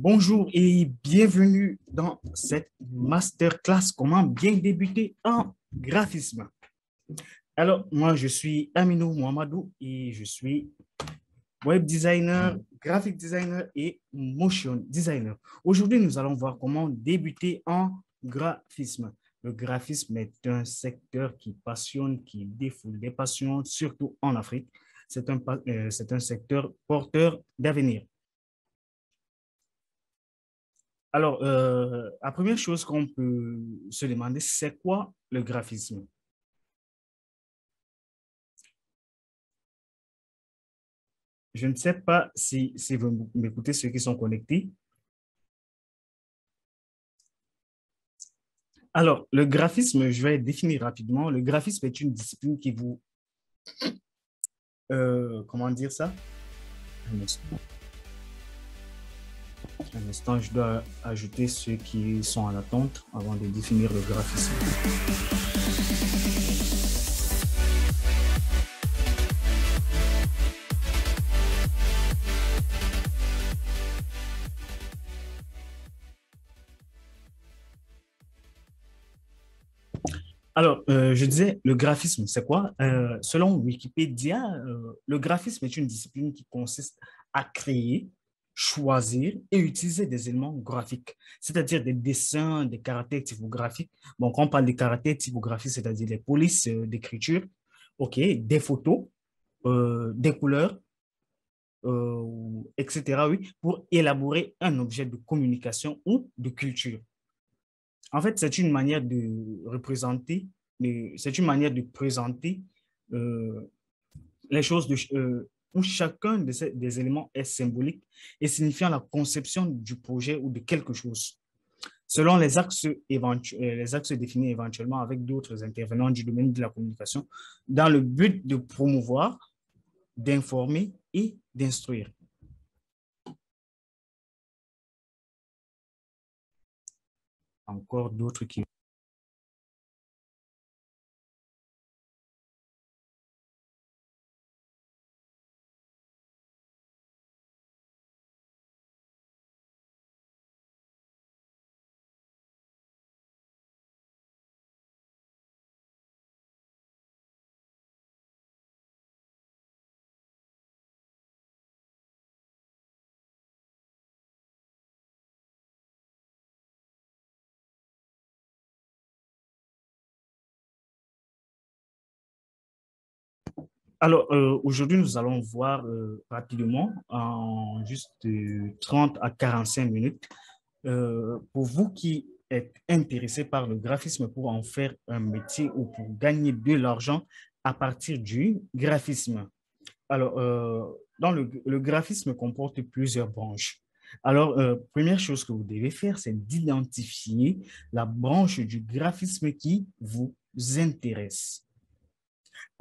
Bonjour et bienvenue dans cette masterclass Comment bien débuter en graphisme. Alors, moi, je suis Aminou Mohamedou et je suis web designer, graphic designer et motion designer. Aujourd'hui, nous allons voir comment débuter en graphisme. Le graphisme est un secteur qui passionne, qui défoule des passions, surtout en Afrique. C'est un secteur porteur d'avenir. Alors, la première chose qu'on peut se demander, c'est quoi le graphisme? Je ne sais pas si vous m'écoutez, ceux qui sont connectés. Alors, le graphisme, je vais définir rapidement. Le graphisme est une discipline qui vous, comment dire ça? Un instant, un instant, je dois ajouter ceux qui sont en attente avant de définir le graphisme. Alors, je disais, le graphisme, c'est quoi? Selon Wikipédia, le graphisme est une discipline qui consiste à créer, choisir et utiliser des éléments graphiques, c'est-à-dire des dessins, des caractères typographiques. Bon, quand on parle des caractères typographiques, c'est-à-dire des polices d'écriture, OK, des photos, des couleurs, etc., oui, pour élaborer un objet de communication ou de culture. En fait, c'est une manière de représenter, c'est une manière de présenter euh, les choses où chacun des éléments est symbolique et signifiant la conception du projet ou de quelque chose, selon les axes définis éventuellement avec d'autres intervenants du domaine de la communication, dans le but de promouvoir, d'informer et d'instruire. Encore d'autres qui... Alors, aujourd'hui, nous allons voir rapidement, en juste 30 à 45 minutes, pour vous qui êtes intéressé par le graphisme pour en faire un métier ou pour gagner de l'argent à partir du graphisme. Alors, le graphisme comporte plusieurs branches. Alors, première chose que vous devez faire, c'est d'identifier la branche du graphisme qui vous intéresse.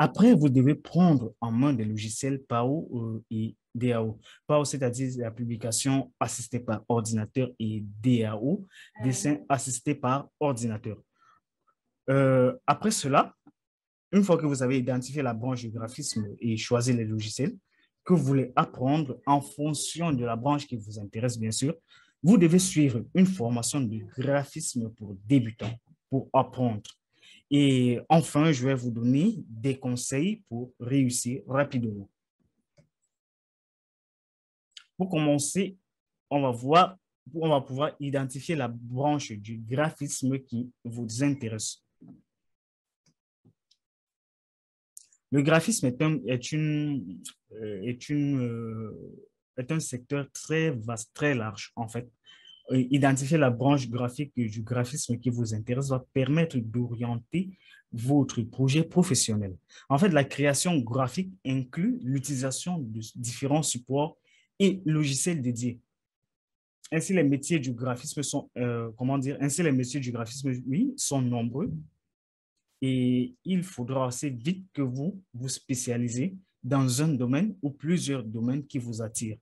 Après, vous devez prendre en main des logiciels PAO et DAO. PAO, c'est-à-dire la publication assistée par ordinateur, et DAO, dessin assisté par ordinateur. Après cela, une fois que vous avez identifié la branche du graphisme et choisi les logiciels que vous voulez apprendre en fonction de la branche qui vous intéresse, bien sûr, vous devez suivre une formation de graphisme pour débutants, pour apprendre. Et enfin, je vais vous donner des conseils pour réussir rapidement. Pour commencer, on va pouvoir identifier la branche du graphisme qui vous intéresse. Le graphisme est un secteur très vaste, très large, en fait. Identifier la branche graphique du graphisme qui vous intéresse va permettre d'orienter votre projet professionnel. En fait, la création graphique inclut l'utilisation de différents supports et logiciels dédiés. Ainsi, les métiers du graphisme sont, comment dire, ainsi les métiers du graphisme, oui, sont nombreux et il faudra assez vite que vous vous spécialisez dans un domaine ou plusieurs domaines qui vous attirent,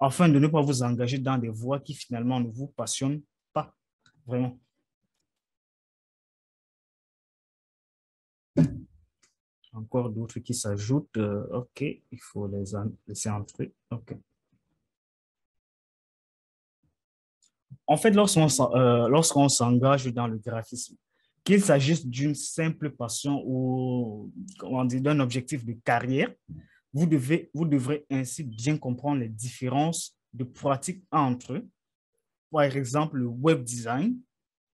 afin de ne pas vous engager dans des voies qui finalement ne vous passionnent pas vraiment. Encore d'autres qui s'ajoutent. OK, il faut laisser entrer. OK. En fait, lorsqu'on s'engage dans le graphisme, qu'il s'agisse d'une simple passion ou comment dire, d'un objectif de carrière, vous devrez ainsi bien comprendre les différences de pratique entre eux. Par exemple, le web design,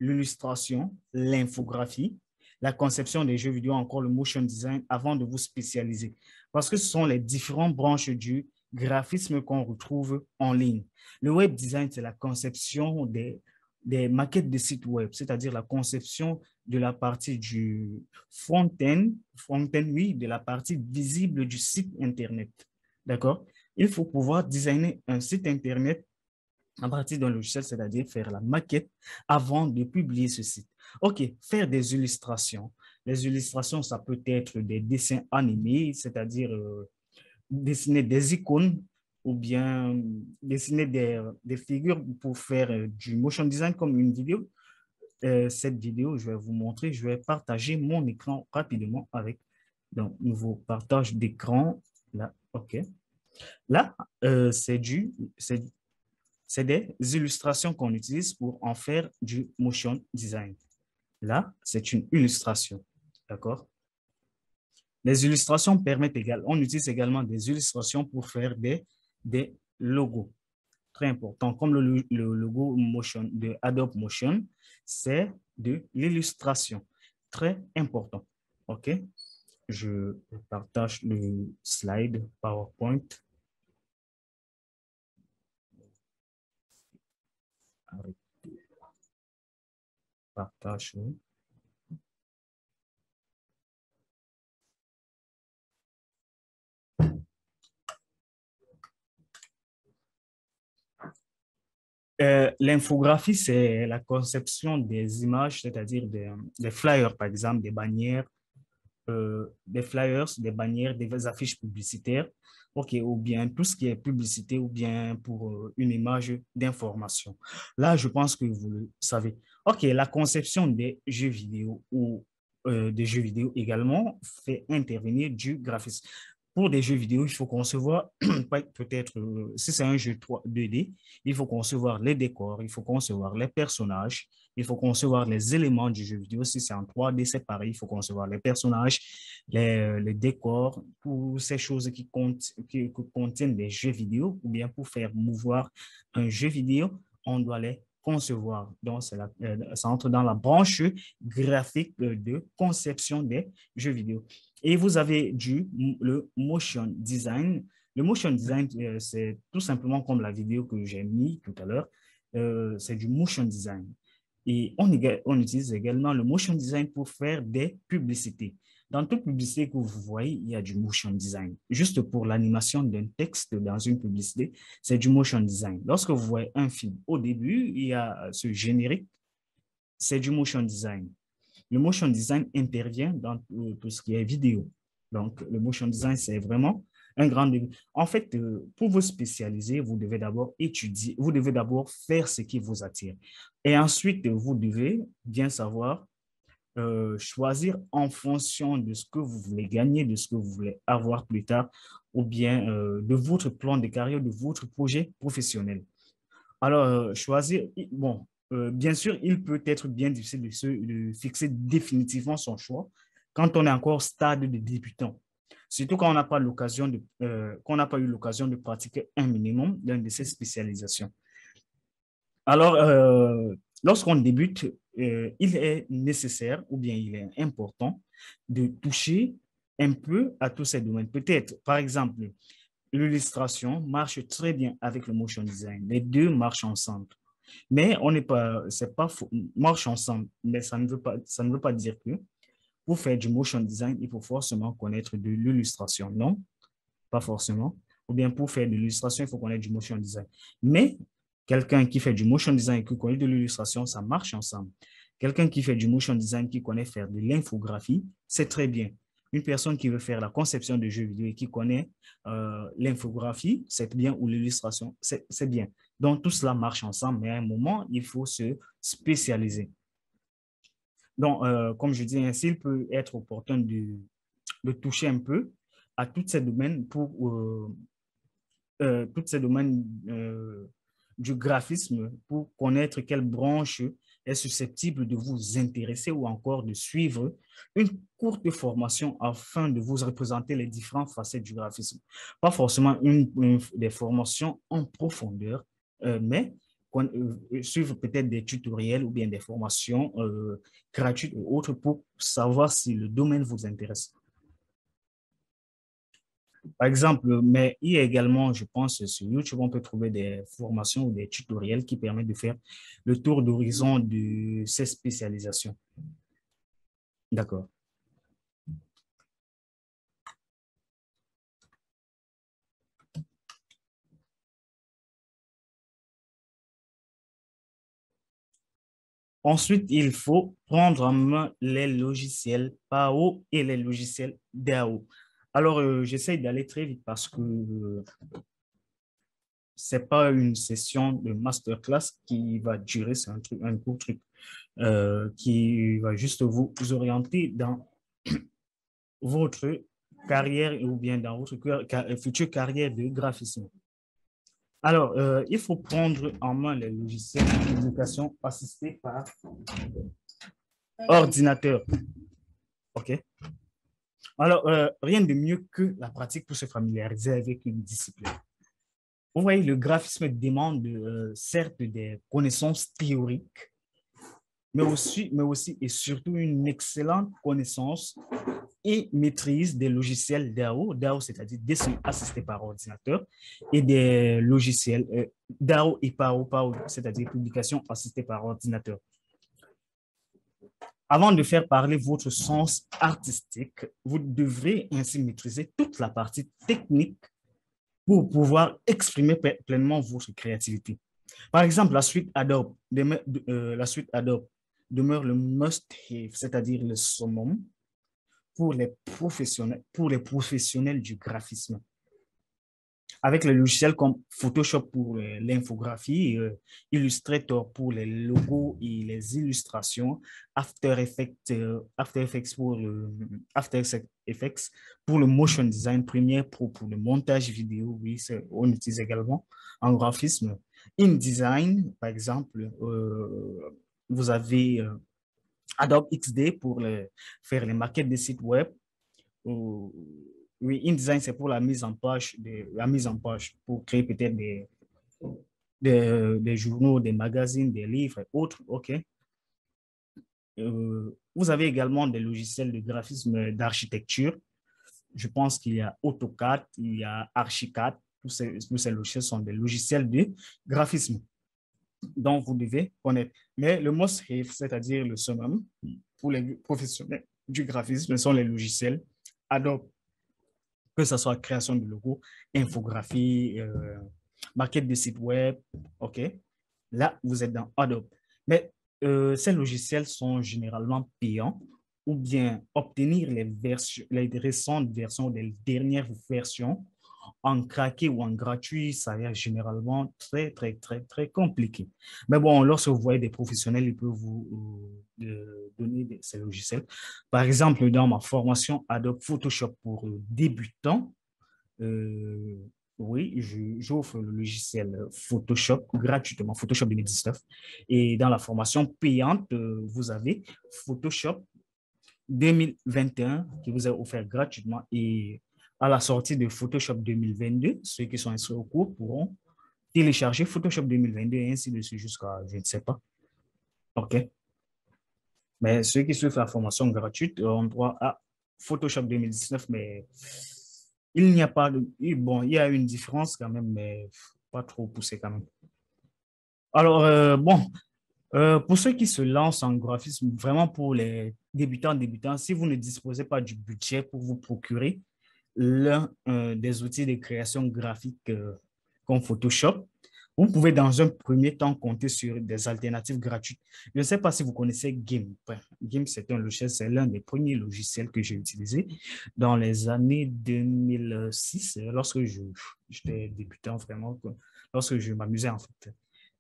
l'illustration, l'infographie, la conception des jeux vidéo, encore le motion design, avant de vous spécialiser. Parce que ce sont les différentes branches du graphisme qu'on retrouve en ligne. Le web design, c'est la conception des maquettes de sites web, c'est-à-dire la conception de la partie du front-end, oui, de la partie visible du site Internet. D'accord? Il faut pouvoir designer un site Internet à partir d'un logiciel, c'est-à-dire faire la maquette avant de publier ce site. OK, faire des illustrations. Les illustrations, ça peut être des dessins animés, c'est-à-dire dessiner des icônes ou bien dessiner des figures pour faire du motion design comme une vidéo. Cette vidéo, je vais vous montrer, je vais partager mon écran rapidement avec donc nouveau partage d'écran. Là, OK. Là, c'est des illustrations qu'on utilise pour en faire du motion design. Là, c'est une illustration. D'accord? Les illustrations permettent également, on utilise également des illustrations pour faire des logos. Très important. Comme le logo Motion de Adobe Motion, c'est de l'illustration. Très important. OK? Je partage le slide PowerPoint. Partage. L'infographie, c'est la conception des images, c'est-à-dire des flyers, par exemple, des flyers, des bannières, des affiches publicitaires, ok, ou bien tout ce qui est publicité, ou bien pour une image d'information. Là, je pense que vous le savez. Ok, la conception des jeux vidéo ou des jeux vidéo également fait intervenir du graphisme. Pour des jeux vidéo, il faut concevoir, peut-être, si c'est un jeu 2D, il faut concevoir les décors, il faut concevoir les personnages, il faut concevoir les éléments du jeu vidéo. Si c'est en 3D, c'est pareil, il faut concevoir les personnages, les décors, toutes ces choses qui contiennent des jeux vidéo, ou bien pour faire mouvoir un jeu vidéo, on doit les concevoir. Donc, ça entre dans la branche graphique de conception des jeux vidéo. Et vous avez le motion design. Le motion design, c'est tout simplement comme la vidéo que j'ai mis tout à l'heure. C'est du motion design. Et on utilise également le motion design pour faire des publicités. Dans toute publicité que vous voyez, il y a du motion design. Juste pour l'animation d'un texte dans une publicité, c'est du motion design. Lorsque vous voyez un film, au début, il y a ce générique, c'est du motion design. Le motion design intervient dans tout ce qui est vidéo. Donc, le motion design, c'est vraiment un grand début. En fait, pour vous spécialiser, vous devez d'abord étudier, vous devez d'abord faire ce qui vous attire. Et ensuite, vous devez bien savoir choisir en fonction de ce que vous voulez gagner, de ce que vous voulez avoir plus tard, ou bien de votre plan de carrière, de votre projet professionnel. Alors, choisir, bon, bien sûr, il peut être bien difficile de fixer définitivement son choix quand on est encore stade de débutant. Surtout quand on n'a pas qu'on n'a pas eu l'occasion de pratiquer un minimum d'une de ces spécialisations. Alors, lorsqu'on débute, il est nécessaire ou bien il est important de toucher un peu à tous ces domaines. Peut-être, par exemple, l'illustration marche très bien avec le motion design. Les deux marchent ensemble. Mais on n'est pas, c'est pas faux, marche ensemble, mais ça ne veut pas dire que pour faire du motion design, il faut forcément connaître de l'illustration. Non, pas forcément. Ou bien pour faire de l'illustration, il faut connaître du motion design. Mais quelqu'un qui fait du motion design et qui connaît de l'illustration, ça marche ensemble. Quelqu'un qui fait du motion design, qui connaît faire de l'infographie, c'est très bien. Une personne qui veut faire la conception de jeux vidéo et qui connaît l'infographie, c'est bien, ou l'illustration, c'est bien. Donc, tout cela marche ensemble, mais à un moment, il faut se spécialiser. Donc, comme je dis, ainsi, il peut être opportun de toucher un peu à tous ces domaines pour toutes ces domaines du graphisme pour connaître quelle branche est susceptible de vous intéresser ou encore de suivre une courte formation afin de vous représenter les différentes facettes du graphisme. Pas forcément des formations en profondeur, mais suivre peut-être des tutoriels ou bien des formations gratuites ou autres pour savoir si le domaine vous intéresse. Par exemple, mais il y a également, je pense, sur YouTube, on peut trouver des formations ou des tutoriels qui permettent de faire le tour d'horizon de ces spécialisations. D'accord. Ensuite, il faut prendre en main les logiciels PAO et les logiciels DAO. Alors, j'essaie d'aller très vite parce que ce n'est pas une session de masterclass qui va durer, c'est un court truc qui va juste vous orienter dans votre carrière ou bien dans votre future carrière de graphisme. Alors, il faut prendre en main les logiciels de publication assistés par ordinateur. OK? Alors, rien de mieux que la pratique pour se familiariser avec une discipline. Vous voyez, le graphisme demande certes des connaissances théoriques, mais aussi et surtout une excellente connaissance et maîtrise des logiciels DAO, DAO c'est-à-dire dessin assisté par ordinateur, et des logiciels DAO et PAO, PAO c'est-à-dire publication assistée par ordinateur. Avant de faire parler votre sens artistique, vous devrez ainsi maîtriser toute la partie technique pour pouvoir exprimer pleinement votre créativité. Par exemple, la suite Adobe demeure le must-have, c'est-à-dire le summum pour les professionnels du graphisme. Avec les logiciels comme Photoshop pour l'infographie, Illustrator pour les logos et les illustrations, After Effects pour le motion design, Premiere Pro pour le montage vidéo, oui, on utilise également en graphisme. InDesign, par exemple, vous avez Adobe XD pour faire les maquettes des sites web. Oui, InDesign, c'est pour la mise en page pour créer peut-être des journaux, des magazines, des livres et autres. OK. Vous avez également des logiciels de graphisme d'architecture. Je pense qu'il y a AutoCAD, il y a Archicad. Tous ces logiciels sont des logiciels de graphisme dont vous devez connaître. Mais le must-have, c'est-à-dire le summum pour les professionnels du graphisme, sont les logiciels Adobe, que ce soit création de logos, infographie, maquette de site web, OK? Là, vous êtes dans Adobe. Mais ces logiciels sont généralement payants ou bien obtenir les récentes versions, les dernières versions en craqué ou en gratuit, ça est généralement très compliqué. Mais bon, lorsque vous voyez des professionnels, ils peuvent vous donner ces logiciels. Par exemple, dans ma formation Adobe Photoshop pour débutants, euh, oui, j'offre le logiciel Photoshop gratuitement, Photoshop 2019. Et dans la formation payante, vous avez Photoshop 2021 qui vous est offert gratuitement. Et à la sortie de Photoshop 2022, ceux qui sont inscrits au cours pourront télécharger Photoshop 2022 et ainsi de suite jusqu'à, je ne sais pas. OK. Mais ceux qui suivent la formation gratuite ont droit à Photoshop 2019, mais il n'y a pas de... Bon, il y a une différence quand même, mais pas trop poussé quand même. Alors, bon, pour ceux qui se lancent en graphisme, vraiment pour les débutants, si vous ne disposez pas du budget pour vous procurer l'un des outils de création graphique comme Photoshop, vous pouvez dans un premier temps compter sur des alternatives gratuites. Je ne sais pas si vous connaissez GIMP. GIMP, c'est un logiciel, c'est l'un des premiers logiciels que j'ai utilisé dans les années 2006, lorsque j'étais débutant vraiment, lorsque je m'amusais en fait.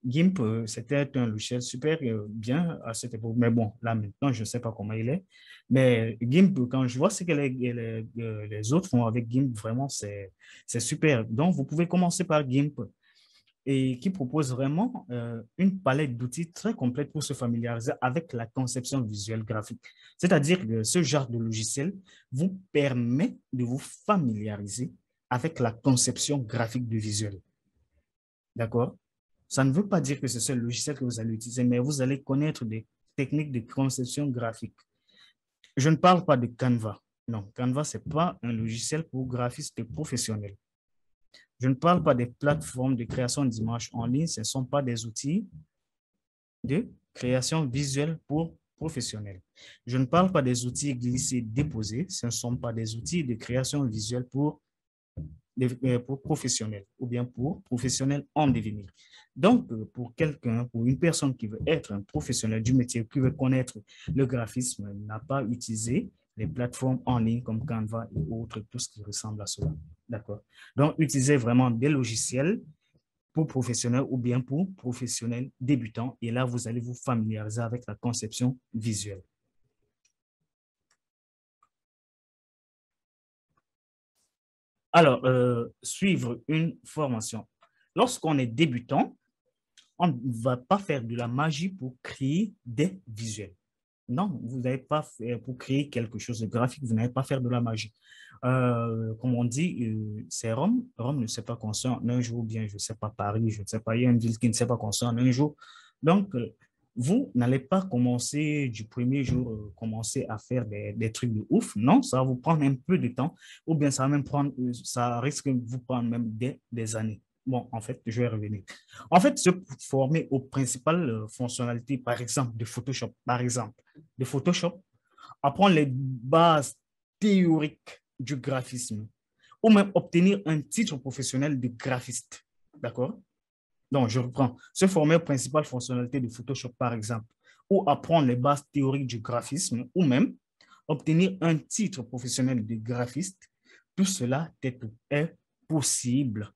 GIMP, c'était un logiciel super bien à cette époque. Mais bon, là maintenant, je ne sais pas comment il est. Mais GIMP, quand je vois ce que les autres font avec GIMP, vraiment, c'est super. Donc, vous pouvez commencer par GIMP. et qui propose vraiment une palette d'outils très complète pour se familiariser avec la conception visuelle graphique. C'est-à-dire que ce genre de logiciel vous permet de vous familiariser avec la conception graphique du visuel. D'accord? Ça ne veut pas dire que c'est ce logiciel que vous allez utiliser, mais vous allez connaître des techniques de conception graphique. Je ne parle pas de Canva. Non, Canva, ce n'est pas un logiciel pour graphistes professionnels. Je ne parle pas des plateformes de création d'images en ligne. Ce ne sont pas des outils de création visuelle pour professionnels. Je ne parle pas des outils glisser-déposer. Ce ne sont pas des outils de création visuelle pour professionnels ou bien pour professionnels en devenir. Donc, pour quelqu'un, pour une personne qui veut être un professionnel du métier, qui veut connaître le graphisme, n'a pas utilisé les plateformes en ligne comme Canva et autres, tout ce qui ressemble à cela. D'accord? Donc, utilisez vraiment des logiciels pour professionnels ou bien pour professionnels débutants. Et là, vous allez vous familiariser avec la conception visuelle. Alors, suivre une formation. Lorsqu'on est débutant, on ne va pas faire de la magie pour créer des visuels. Non, vous n'allez pas faire pour créer quelque chose de graphique, vous n'allez pas faire de la magie. Comme on dit, c'est Rome. Rome ne s'est pas construit en un jour, bien, je ne sais pas, Paris, je ne sais pas, il y a une ville qui ne s'est pas construite en un jour. Donc, vous n'allez pas commencer du premier jour, commencer à faire des trucs de ouf. Non, ça va vous prendre un peu de temps, ou bien ça va même prendre, ça risque de vous prendre même des années. Bon, en fait, je vais revenir. En fait, se former aux principales fonctionnalités, par exemple, de Photoshop, par exemple, de Photoshop, apprendre les bases théoriques du graphisme, ou même obtenir un titre professionnel de graphiste. D'accord? Donc, je reprends. Se former aux principales fonctionnalités de Photoshop, par exemple, ou apprendre les bases théoriques du graphisme, ou même obtenir un titre professionnel de graphiste, tout cela est possible.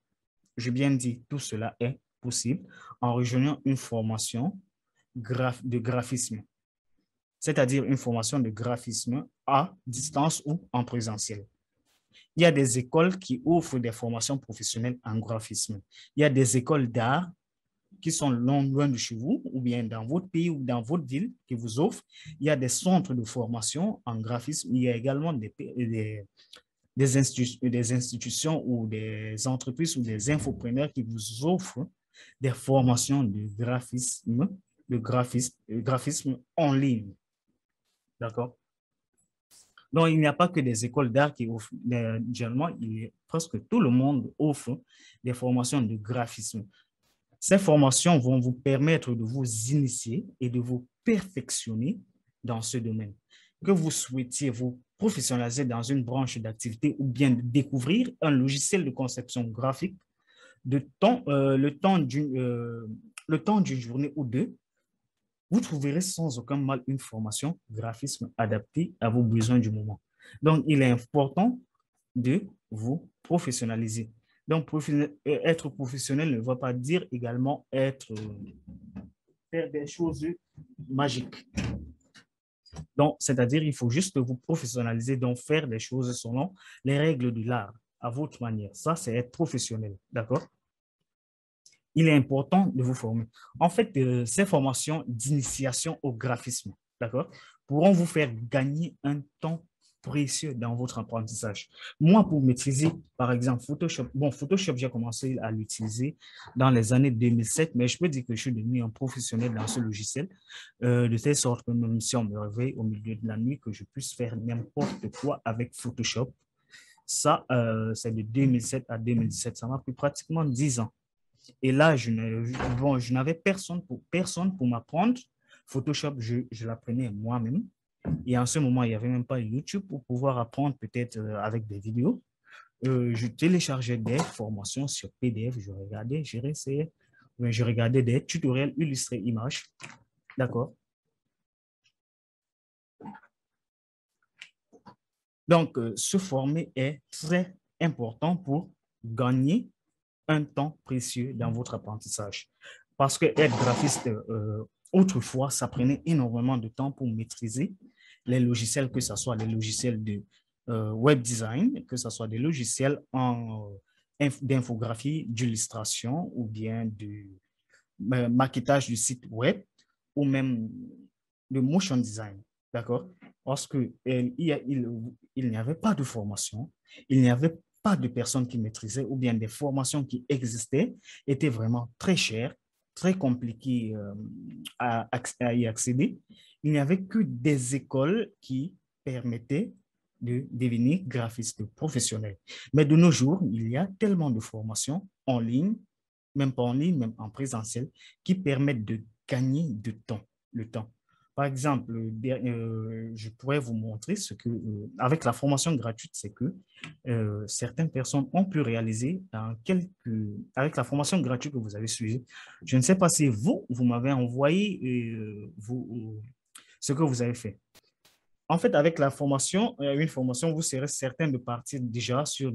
J'ai bien dit, tout cela est possible en rejoignant une formation de graphisme, c'est-à-dire une formation de graphisme à distance ou en présentiel. Il y a des écoles qui offrent des formations professionnelles en graphisme. Il y a des écoles d'art qui sont loin de chez vous, ou bien dans votre pays ou dans votre ville, qui vous offrent. Il y a des centres de formation en graphisme. Il y a également des institutions ou des entreprises ou des infopreneurs qui vous offrent des formations de graphisme en ligne. D'accord? Donc, il n'y a pas que des écoles d'art qui offrent. Généralement, presque tout le monde offre des formations de graphisme. Ces formations vont vous permettre de vous initier et de vous perfectionner dans ce domaine. Que vous souhaitiez vous professionnaliser dans une branche d'activité ou bien découvrir un logiciel de conception graphique, le temps d'une journée ou deux, vous trouverez sans aucun mal une formation graphisme adaptée à vos besoins du moment. Donc, il est important de vous professionnaliser. Donc, être professionnel ne va pas dire également faire des choses magiques. Donc, c'est-à-dire, il faut juste vous professionnaliser, donc faire des choses selon les règles de l'art, à votre manière. Ça, c'est être professionnel, d'accord? Il est important de vous former. En fait, ces formations d'initiation au graphisme, d'accord, pourront vous faire gagner un temps précieux dans votre apprentissage. Moi, pour maîtriser, par exemple, Photoshop, bon, Photoshop, j'ai commencé à l'utiliser dans les années 2007, mais je peux dire que je suis devenu un professionnel dans ce logiciel, de telle sorte que même si on me réveille au milieu de la nuit, que je puisse faire n'importe quoi avec Photoshop. Ça, c'est de 2007 à 2017. Ça m'a pris pratiquement 10 ans. Et là, je n'avais personne pour m'apprendre. Photoshop, je l'apprenais moi-même. Et en ce moment, il n'y avait même pas YouTube pour pouvoir apprendre peut-être avec des vidéos. Je téléchargeais des formations sur PDF, je regardais, je regardais des tutoriels illustrés images. D'accord. Donc, se former est très important pour gagner un temps précieux dans votre apprentissage. Parce que être graphiste, autrefois, ça prenait énormément de temps pour maîtriser les logiciels, que ce soit les logiciels de web design, que ce soit des logiciels en d'infographie, d'illustration ou bien du maquettage du site web ou même de motion design. D'accord? Parce que il n'y avait pas de formation, il n'y avait pas de personnes qui maîtrisaient ou bien des formations qui existaient étaient vraiment très chères, très compliquées à y accéder. Il n'y avait que des écoles qui permettaient de devenir graphiste professionnel. Mais de nos jours, il y a tellement de formations en ligne, même pas en ligne, même en présentiel, qui permettent de gagner du temps, le temps. Par exemple, je pourrais vous montrer ce que, avec la formation gratuite, c'est que certaines personnes ont pu réaliser avec la formation gratuite que vous avez suivie. Je ne sais pas si vous m'avez envoyé ce que vous avez fait. En fait, avec la formation, une formation, vous serez certain de partir déjà sur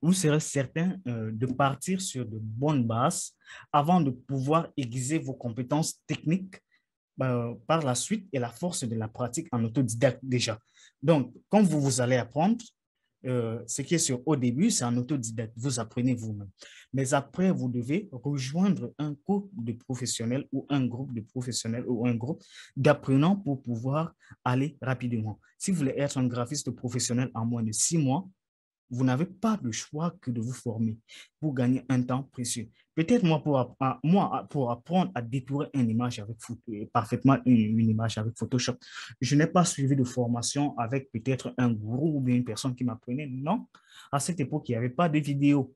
vous serez certain de partir sur de bonnes bases avant de pouvoir aiguiser vos compétences techniques par la suite et la force de la pratique en autodidacte déjà. Donc, quand vous allez apprendre, ce qui est sur au début, c'est en autodidacte. Vous apprenez vous-même. Mais après, vous devez rejoindre un groupe de professionnels ou un groupe de professionnels ou un groupe d'apprenants pour pouvoir aller rapidement. Si vous voulez être un graphiste professionnel en moins de 6 mois, vous n'avez pas le choix que de vous former pour gagner un temps précieux. Peut-être moi, pour apprendre à détourer une image avec parfaitement une image avec Photoshop, je n'ai pas suivi de formation avec peut-être un gourou ou bien une personne qui m'apprenait. Non, à cette époque, il n'y avait pas de vidéo,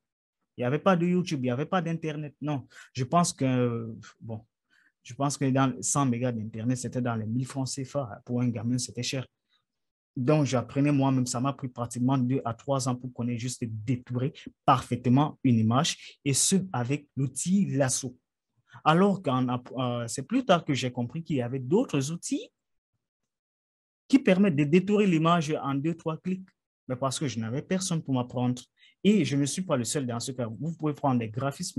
il n'y avait pas de YouTube, il n'y avait pas d'Internet. Non, je pense que, bon, je pense que dans 100 mégas d'Internet, c'était dans les 1000 francs CFA. Pour un gamin, c'était cher. Donc, j'apprenais moi-même. Ça m'a pris pratiquement 2 à 3 ans pour connaître juste détourer parfaitement une image et ce, avec l'outil lasso. Alors que c'est plus tard que j'ai compris qu'il y avait d'autres outils qui permettent de détourer l'image en 2, 3 clics. Mais parce que je n'avais personne pour m'apprendre. Et je ne suis pas le seul dans ce cas. Vous pouvez prendre des graphistes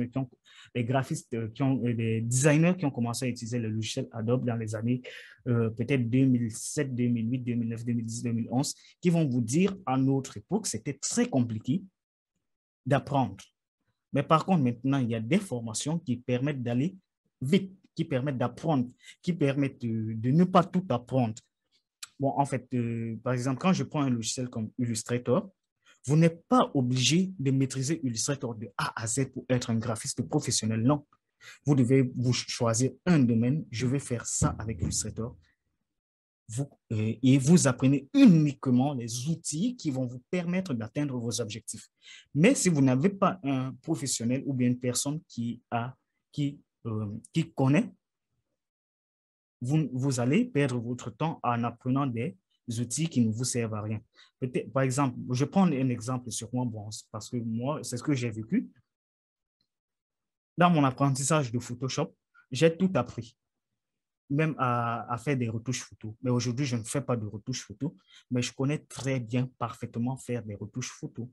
des designers qui ont commencé à utiliser le logiciel Adobe dans les années peut-être 2007, 2008, 2009, 2010, 2011, qui vont vous dire à notre époque, c'était très compliqué d'apprendre. Mais par contre, maintenant, il y a des formations qui permettent d'aller vite, qui permettent d'apprendre, qui permettent de ne pas tout apprendre. Bon, en fait, par exemple, quand je prends un logiciel comme Illustrator, vous n'êtes pas obligé de maîtriser Illustrator de A à Z pour être un graphiste professionnel. Non. Vous devez vous choisir un domaine. Je vais faire ça avec Illustrator. Et vous apprenez uniquement les outils qui vont vous permettre d'atteindre vos objectifs. Mais si vous n'avez pas un professionnel ou bien une personne qui connaît, vous allez perdre votre temps en apprenant des outils qui ne vous servent à rien. Par exemple, je prends un exemple sur moi, bon, parce que moi, c'est ce que j'ai vécu. Dans mon apprentissage de Photoshop, j'ai tout appris, même à faire des retouches photo. Mais aujourd'hui, je ne fais pas de retouches photo, mais je connais très bien, parfaitement faire des retouches photo.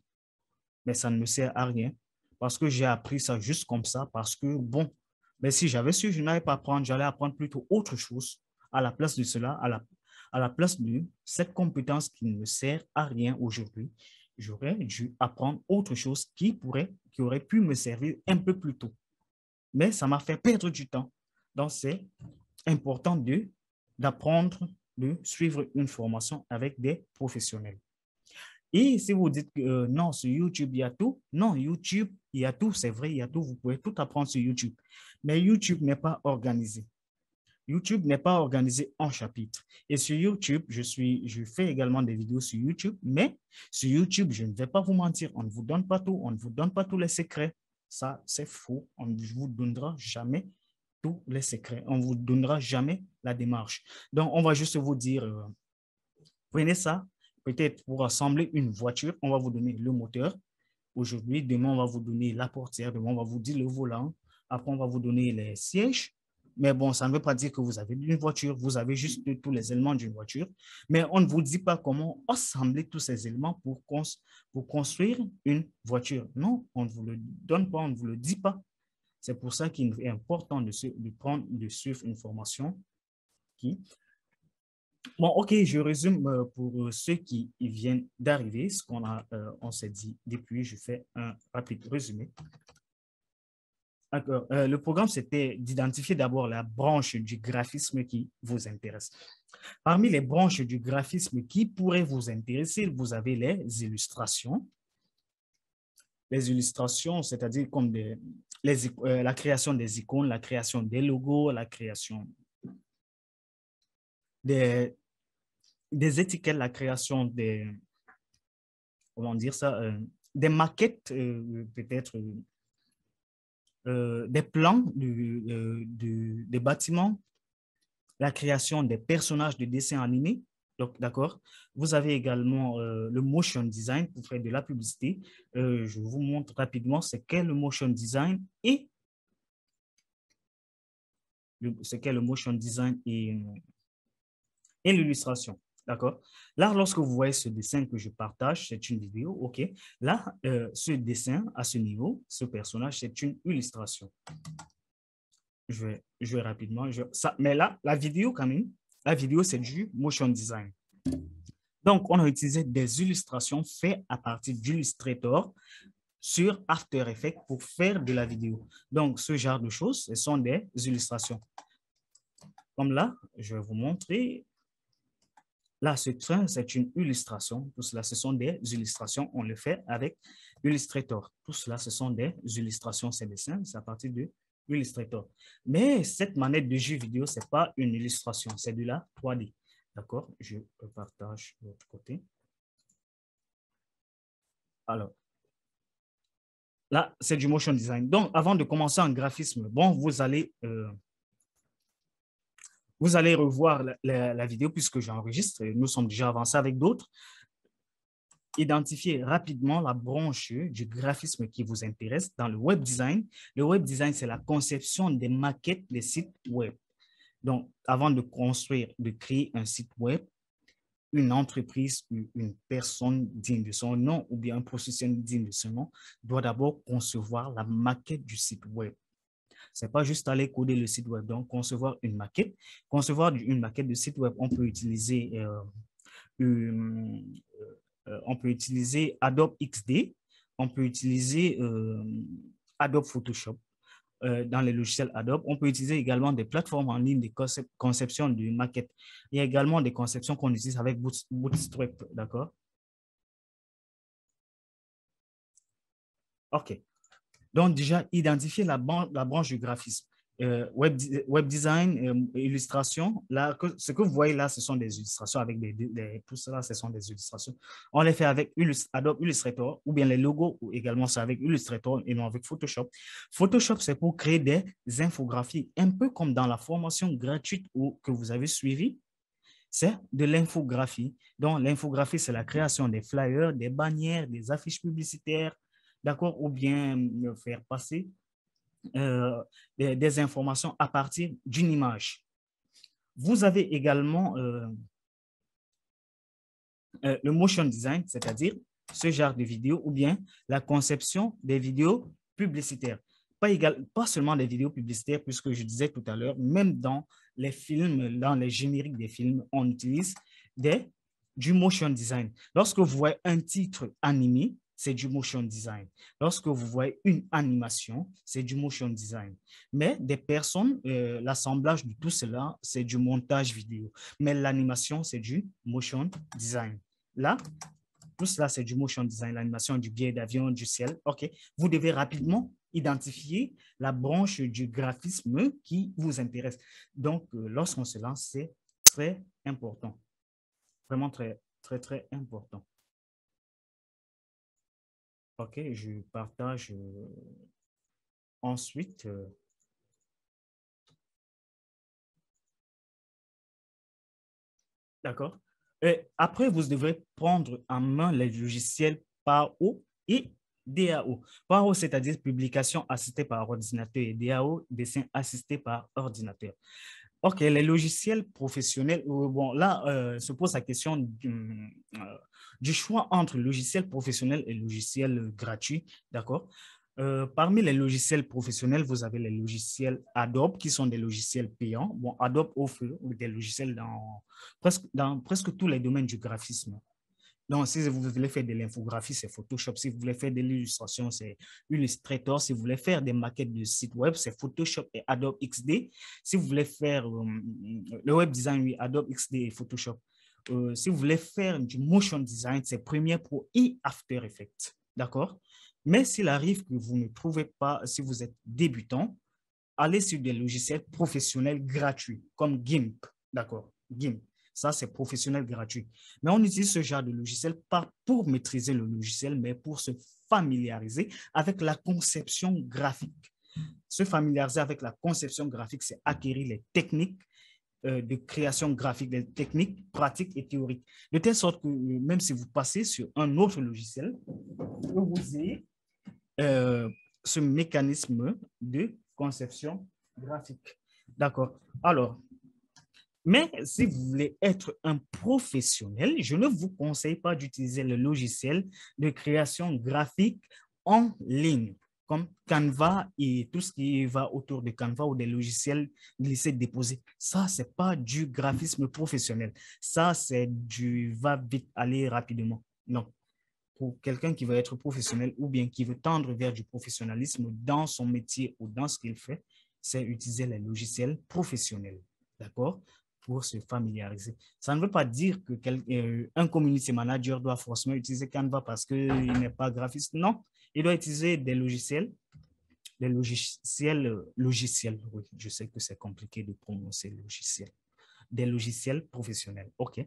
Mais ça ne me sert à rien parce que j'ai appris ça juste comme ça, parce que, bon, mais si j'avais su, je n'allais pas apprendre, j'allais apprendre plutôt autre chose à la place de cela, à la place de cette compétence qui ne me sert à rien aujourd'hui. J'aurais dû apprendre autre chose qui aurait pu me servir un peu plus tôt. Mais ça m'a fait perdre du temps. Donc, c'est important d'apprendre, de suivre une formation avec des professionnels. Et si vous dites que non, sur YouTube, il y a tout. Non, YouTube, il y a tout. C'est vrai, il y a tout. Vous pouvez tout apprendre sur YouTube. Mais YouTube n'est pas organisé. YouTube n'est pas organisé en chapitres. Et sur YouTube, je fais également des vidéos sur YouTube, mais sur YouTube, je ne vais pas vous mentir, on ne vous donne pas tout, on ne vous donne pas tous les secrets. Ça, c'est faux. On ne vous donnera jamais tous les secrets. On ne vous donnera jamais la démarche. Donc, on va juste vous dire, prenez ça, peut-être pour assembler une voiture, on va vous donner le moteur. Aujourd'hui, demain, on va vous donner la portière, demain, on va vous dire le volant. Après, on va vous donner les sièges. Mais bon, ça ne veut pas dire que vous avez une voiture, vous avez juste tous les éléments d'une voiture. Mais on ne vous dit pas comment assembler tous ces éléments pour construire une voiture. Non, on ne vous le donne pas, on ne vous le dit pas. C'est pour ça qu'il est important de suivre une formation qui Bon, ok, je résume pour ceux qui viennent d'arriver, ce qu'on a, on s'est dit depuis, je fais un rapide résumé. D'accord. Le programme, c'était d'identifier d'abord la branche du graphisme qui vous intéresse. Parmi les branches du graphisme qui pourraient vous intéresser, vous avez les illustrations. Les illustrations, c'est-à-dire comme la création des icônes, la création des logos, la création des, des étiquettes, la création des, comment dire ça, des maquettes, peut-être des plans des bâtiments, la création des personnages de dessins animés. Donc, d'accord. Vous avez également le motion design pour faire de la publicité. Je vous montre rapidement ce qu'est le motion design et et l'illustration. D'accord? Là, lorsque vous voyez ce dessin que je partage, c'est une vidéo, OK? Là, ce dessin, à ce niveau, ce personnage, c'est une illustration. Je vais rapidement. Mais là, la vidéo, quand même, la vidéo, c'est du motion design. Donc, on a utilisé des illustrations faites à partir d'Illustrator sur After Effects pour faire de la vidéo. Donc, ce genre de choses, ce sont des illustrations. Comme là, je vais vous montrer. Là, ce train, c'est une illustration. Tout cela, ce sont des illustrations. On le fait avec Illustrator. Tout cela, ce sont des illustrations, ces dessins. C'est à partir de Illustrator. Mais cette manette de jeu vidéo, ce n'est pas une illustration. C'est de la 3D. D'accord? Je partage de l'autre côté. Alors, là, c'est du motion design. Donc, avant de commencer en graphisme, bon, vous allez revoir la vidéo puisque j'enregistre. Nous sommes déjà avancés avec d'autres. Identifier rapidement la branche du graphisme qui vous intéresse dans le web design. Le web design, c'est la conception des maquettes des sites web. Donc, avant de construire, de créer un site web, une entreprise ou une personne digne de son nom ou bien un professionnel digne de son nom doit d'abord concevoir la maquette du site web. Ce n'est pas juste aller coder le site web. Donc, concevoir une maquette. Concevoir une maquette de site web, on peut utiliser Adobe XD, on peut utiliser Adobe Photoshop. Dans les logiciels Adobe, on peut utiliser également des plateformes en ligne de conception de maquettes. Il y a également des conceptions qu'on utilise avec Bootstrap, d'accord? OK. Donc, déjà, identifier la branche du graphisme. Web design, illustration. Là, ce que vous voyez là, ce sont des illustrations avec tout cela, ce sont des illustrations. On les fait avec Adobe Illustrator ou bien les logos ou également c'est avec Illustrator et non avec Photoshop. Photoshop, c'est pour créer des infographies, un peu comme dans la formation gratuite que vous avez suivie. C'est de l'infographie. Donc, l'infographie, c'est la création des flyers, des bannières, des affiches publicitaires, d'accord, ou bien faire passer des informations à partir d'une image. Vous avez également le motion design, c'est-à-dire ce genre de vidéo ou bien la conception des vidéos publicitaires. Pas seulement des vidéos publicitaires, puisque je disais tout à l'heure, même dans les films, dans les génériques des films, on utilise du motion design. Lorsque vous voyez un titre animé, c'est du motion design. Lorsque vous voyez une animation, c'est du motion design. Mais des personnes, l'assemblage de tout cela, c'est du montage vidéo. Mais l'animation, c'est du motion design. Là, tout cela, c'est du motion design, l'animation du billet d'avion, du ciel. OK. Vous devez rapidement identifier la branche du graphisme qui vous intéresse. Donc, lorsqu'on se lance, c'est très important. Vraiment très, très, très important. OK, je partage ensuite. D'accord. Après, vous devrez prendre en main les logiciels PAO et DAO. PAO, c'est-à-dire publication assistée par ordinateur, et DAO, dessin assisté par ordinateur. OK, les logiciels professionnels, bon, là, se pose la question du choix entre logiciel professionnel et logiciel gratuit, d'accord? Parmi les logiciels professionnels, vous avez les logiciels Adobe qui sont des logiciels payants. Bon, Adobe offre des logiciels dans presque tous les domaines du graphisme. Donc, si vous voulez faire de l'infographie, c'est Photoshop. Si vous voulez faire de l'illustration, c'est Illustrator. Si vous voulez faire des maquettes de sites web, c'est Photoshop et Adobe XD. Si vous voulez faire le web design, oui, Adobe XD et Photoshop. Si vous voulez faire du motion design, c'est Premiere Pro et After Effects. D'accord? Mais s'il arrive que vous ne trouvez pas, si vous êtes débutant, allez sur des logiciels professionnels gratuits, comme GIMP. D'accord? GIMP. Ça, c'est professionnel gratuit. Mais on utilise ce genre de logiciel pas pour maîtriser le logiciel, mais pour se familiariser avec la conception graphique. Se familiariser avec la conception graphique, c'est acquérir les techniques de création graphique, des techniques pratiques et théoriques. De telle sorte que même si vous passez sur un autre logiciel, vous ayez ce mécanisme de conception graphique. D'accord. Alors, mais si vous voulez être un professionnel, je ne vous conseille pas d'utiliser le logiciel de création graphique en ligne, comme Canva et tout ce qui va autour de Canva ou des logiciels glisser-déposer. Ça, ce n'est pas du graphisme professionnel. Ça, c'est du va-vite, aller rapidement. Non. Pour quelqu'un qui veut être professionnel ou bien qui veut tendre vers du professionnalisme dans son métier ou dans ce qu'il fait, c'est utiliser les logiciels professionnels. D'accord? Pour se familiariser. Ça ne veut pas dire qu'un community manager doit forcément utiliser Canva parce qu'il n'est pas graphiste. Non, il doit utiliser logiciels. Oui, je sais que c'est compliqué de prononcer logiciel. Des logiciels professionnels. OK.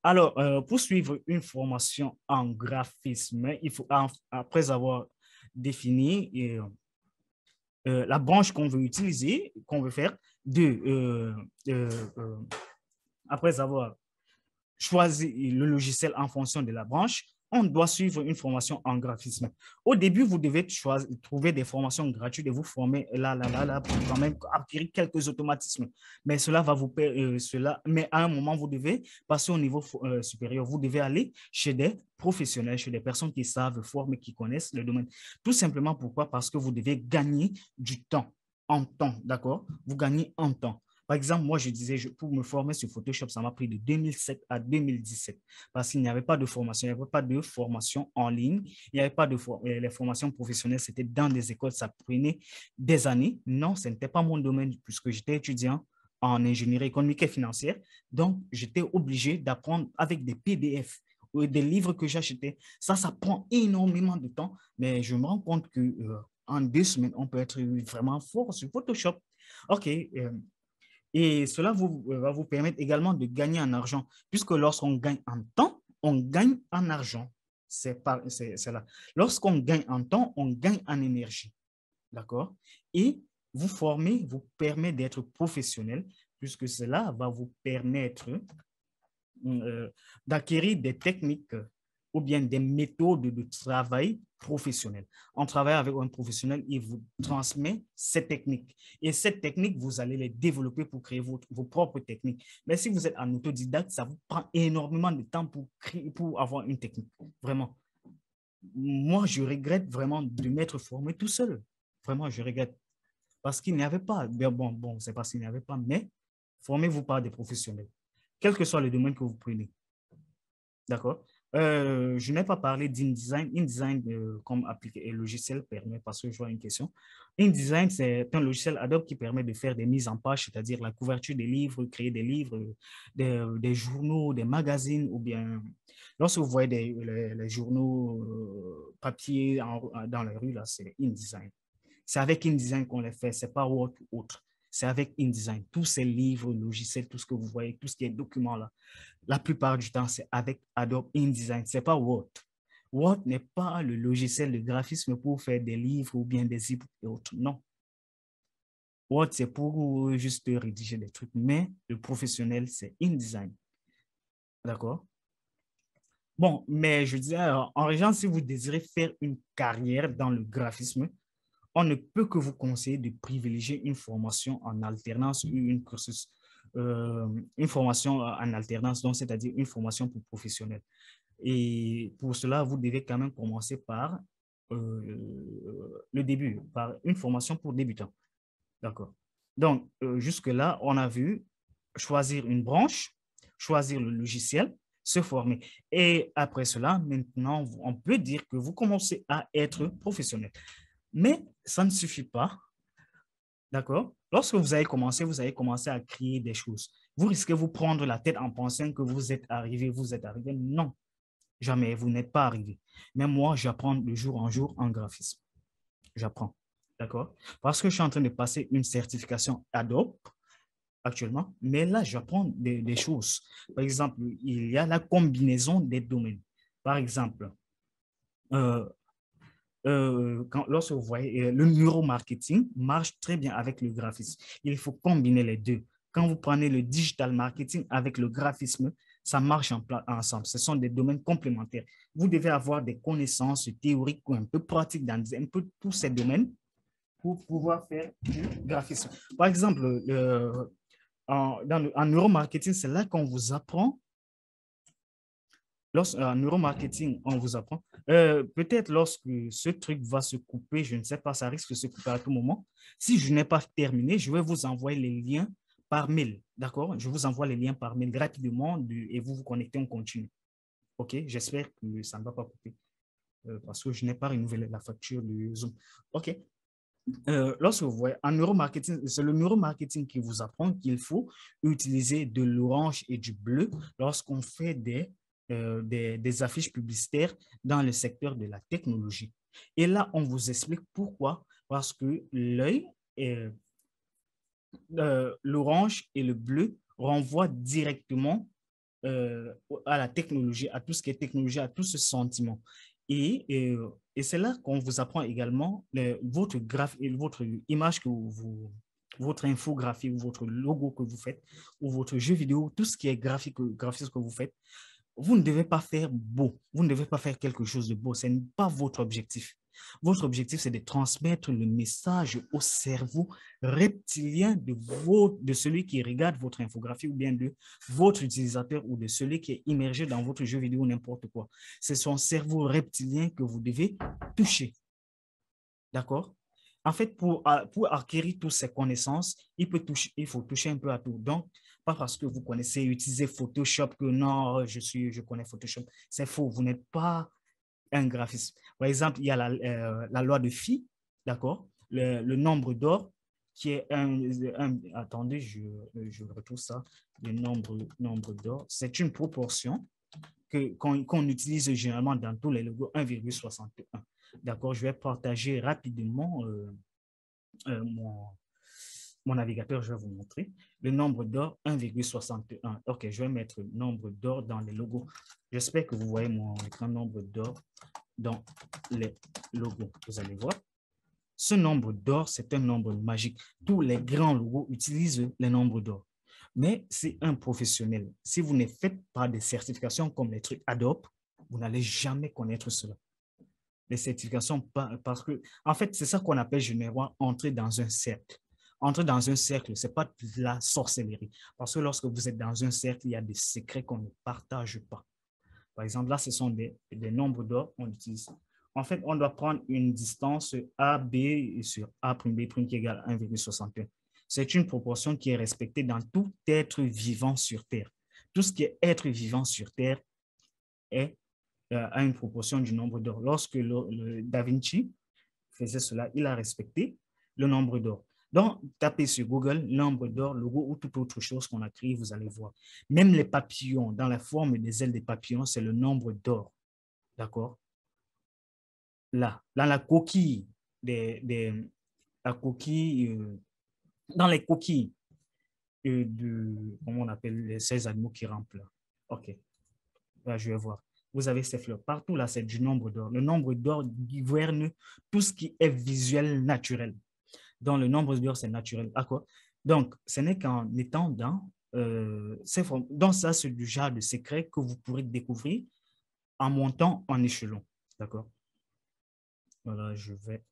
Alors, pour suivre une formation en graphisme, il faut, après avoir défini la branche qu'on veut utiliser, qu'on veut faire, après avoir choisi le logiciel en fonction de la branche, on doit suivre une formation en graphisme. Au début, vous devez trouver des formations gratuites et vous former là, pour quand même acquérir quelques automatismes. Mais cela va vous mais à un moment, vous devez passer au niveau supérieur. Vous devez aller chez des professionnels, chez des personnes qui savent former, qui connaissent le domaine. Tout simplement pourquoi? Parce que vous devez gagner du temps, en temps, d'accord? Vous gagnez en temps. Par exemple, moi, je disais, pour me former sur Photoshop, ça m'a pris de 2007 à 2017 parce qu'il n'y avait pas de formation. Il n'y avait pas de formation en ligne. Il n'y avait pas de les formations professionnelles. C'était dans des écoles. Ça prenait des années. Non, ce n'était pas mon domaine puisque j'étais étudiant en ingénierie économique et financière. Donc, j'étais obligé d'apprendre avec des PDF ou des livres que j'achetais. Ça prend énormément de temps, mais je me rends compte que en 2 semaines, on peut être vraiment fort sur Photoshop. OK. Et cela va vous permettre également de gagner en argent, puisque lorsqu'on gagne en temps, on gagne en argent. C'est là. Lorsqu'on gagne en temps, on gagne en énergie. D'accord? Et vous former vous permet d'être professionnel, puisque cela va vous permettre d'acquérir des techniques ou bien des méthodes de travail professionnel. En travaillant avec un professionnel, il vous transmet ces techniques. Et ces techniques, vous allez les développer pour créer vos propres techniques. Mais si vous êtes en autodidacte, ça vous prend énormément de temps pour avoir une technique. Vraiment. Moi, je regrette vraiment de m'être formé tout seul. Vraiment, je regrette. Parce qu'il n'y avait pas, bon, c'est parce qu'il n'y avait pas, mais formez-vous par des professionnels, quel que soit le domaine que vous prenez. D'accord. Je n'ai pas parlé d'InDesign. InDesign, comme appliqué et logiciel, permet, parce que je vois une question. InDesign, c'est un logiciel Adobe qui permet de faire des mises en page, c'est-à-dire la couverture des livres, créer des livres, des journaux, des magazines, ou bien lorsque vous voyez les journaux papier dans les rues, là, c'est InDesign. C'est avec InDesign qu'on les fait, c'est pas Word ou autre. C'est avec InDesign. Tous ces livres, logiciels, tout ce que vous voyez, tout ce qui est document là, la plupart du temps, c'est avec Adobe InDesign. Ce n'est pas Word. Word n'est pas le logiciel de graphisme pour faire des livres ou bien des e-books et autres. Non. Word, c'est pour juste rédiger des trucs. Mais le professionnel, c'est InDesign. D'accord? Bon, mais je disais, en région, si vous désirez faire une carrière dans le graphisme, on ne peut que vous conseiller de privilégier une formation en alternance ou une formation en alternance, donc c'est-à-dire une formation pour professionnels. Et pour cela, vous devez quand même commencer par le début, par une formation pour débutants. D'accord. Donc, jusque-là, on a vu choisir une branche, choisir le logiciel, se former. Et après cela, maintenant, on peut dire que vous commencez à être professionnel. Mais ça ne suffit pas. D'accord? Lorsque vous allez commencer à créer des choses. Vous risquez de vous prendre la tête en pensant que vous êtes arrivé, vous êtes arrivé. Non, jamais, vous n'êtes pas arrivé. Même moi, j'apprends de jour en jour en graphisme. J'apprends. D'accord? Parce que je suis en train de passer une certification Adobe actuellement, mais là, j'apprends des choses. Par exemple, il y a la combinaison des domaines. Par exemple, euh, lorsque vous voyez, le neuromarketing marche très bien avec le graphisme. Il faut combiner les deux. Quand vous prenez le digital marketing avec le graphisme, ça marche ensemble. Ce sont des domaines complémentaires. Vous devez avoir des connaissances théoriques ou un peu pratiques dans un peu tous ces domaines pour pouvoir faire du graphisme. Par exemple, en neuromarketing, c'est là qu'on vous apprend. En neuromarketing, on vous apprend. Peut-être lorsque ce truc va se couper, je ne sais pas, ça risque de se couper à tout moment. Si je n'ai pas terminé, je vais vous envoyer les liens par mail. D'accord? Je vous envoie les liens par mail rapidement et vous vous connectez, on continue. OK? J'espère que ça ne va pas couper parce que je n'ai pas renouvelé la facture de Zoom. OK? Lorsque vous voyez en neuromarketing, c'est le neuromarketing qui vous apprend qu'il faut utiliser de l'orange et du bleu lorsqu'on fait des affiches publicitaires dans le secteur de la technologie. Et là, on vous explique pourquoi. Parce que l'orange et le bleu renvoient directement à la technologie, à tout ce qui est technologie, à tout ce sentiment. Et c'est là qu'on vous apprend également votre image votre infographie ou votre logo que vous faites ou votre jeu vidéo, tout ce qui est graphisme que vous faites. Vous ne devez pas faire beau. Vous ne devez pas faire quelque chose de beau. Ce n'est pas votre objectif. Votre objectif, c'est de transmettre le message au cerveau reptilien de celui qui regarde votre infographie ou bien de votre utilisateur ou de celui qui est immergé dans votre jeu vidéo ou n'importe quoi. C'est son cerveau reptilien que vous devez toucher. D'accord? En fait, pour acquérir toutes ces connaissances, il faut toucher un peu à tout. Donc, pas parce que vous connaissez utiliser Photoshop que non, je connais Photoshop. C'est faux. Vous n'êtes pas un graphiste. Par exemple, il y a la loi de Phi, d'accord? Le nombre d'or qui est attendez, je retrouve ça. Le nombre d'or, c'est une proportion qu'on utilise généralement dans tous les logos, 1,61. D'accord, je vais partager rapidement mon navigateur, je vais vous montrer. Le nombre d'or, 1,61. OK, je vais mettre nombre d'or dans les logos. J'espère que vous voyez mon écran nombre d'or dans les logos. Vous allez voir. Ce nombre d'or, c'est un nombre magique. Tous les grands logos utilisent les nombres d'or. Mais c'est un professionnel. Si vous ne faites pas des certifications comme les trucs Adobe, vous n'allez jamais connaître cela. Les certifications, parce que, en fait, c'est ça qu'on appelle généralement entrer dans un cercle. Entrer dans un cercle, ce n'est pas de la sorcellerie. Parce que lorsque vous êtes dans un cercle, il y a des secrets qu'on ne partage pas. Par exemple, là, ce sont des nombres d'or qu'on utilise. En fait, on doit prendre une distance AB sur A', B' qui est égale à 1,61. C'est une proportion qui est respectée dans tout être vivant sur Terre. Tout ce qui est être vivant sur Terre est à une proportion du nombre d'or. Lorsque le Da Vinci faisait cela, il a respecté le nombre d'or. Donc, tapez sur Google nombre d'or, logo ou toute autre chose qu'on a créé, vous allez voir. Même les papillons, dans la forme des ailes des papillons, c'est le nombre d'or. D'accord? Là, dans la coquille, la coquille, dans les coquilles comment on appelle ces animaux qui rampent là. OK. Là, je vais voir. Vous avez ces fleurs. Partout là, c'est du nombre d'or. Le nombre d'or gouverne tout ce qui est visuel naturel. Donc, le nombre d'or, c'est naturel. D'accord? Donc, ce n'est qu'en étant donc ça, c'est du genre de secret que vous pourrez découvrir en montant en échelon. D'accord? Voilà, je vais.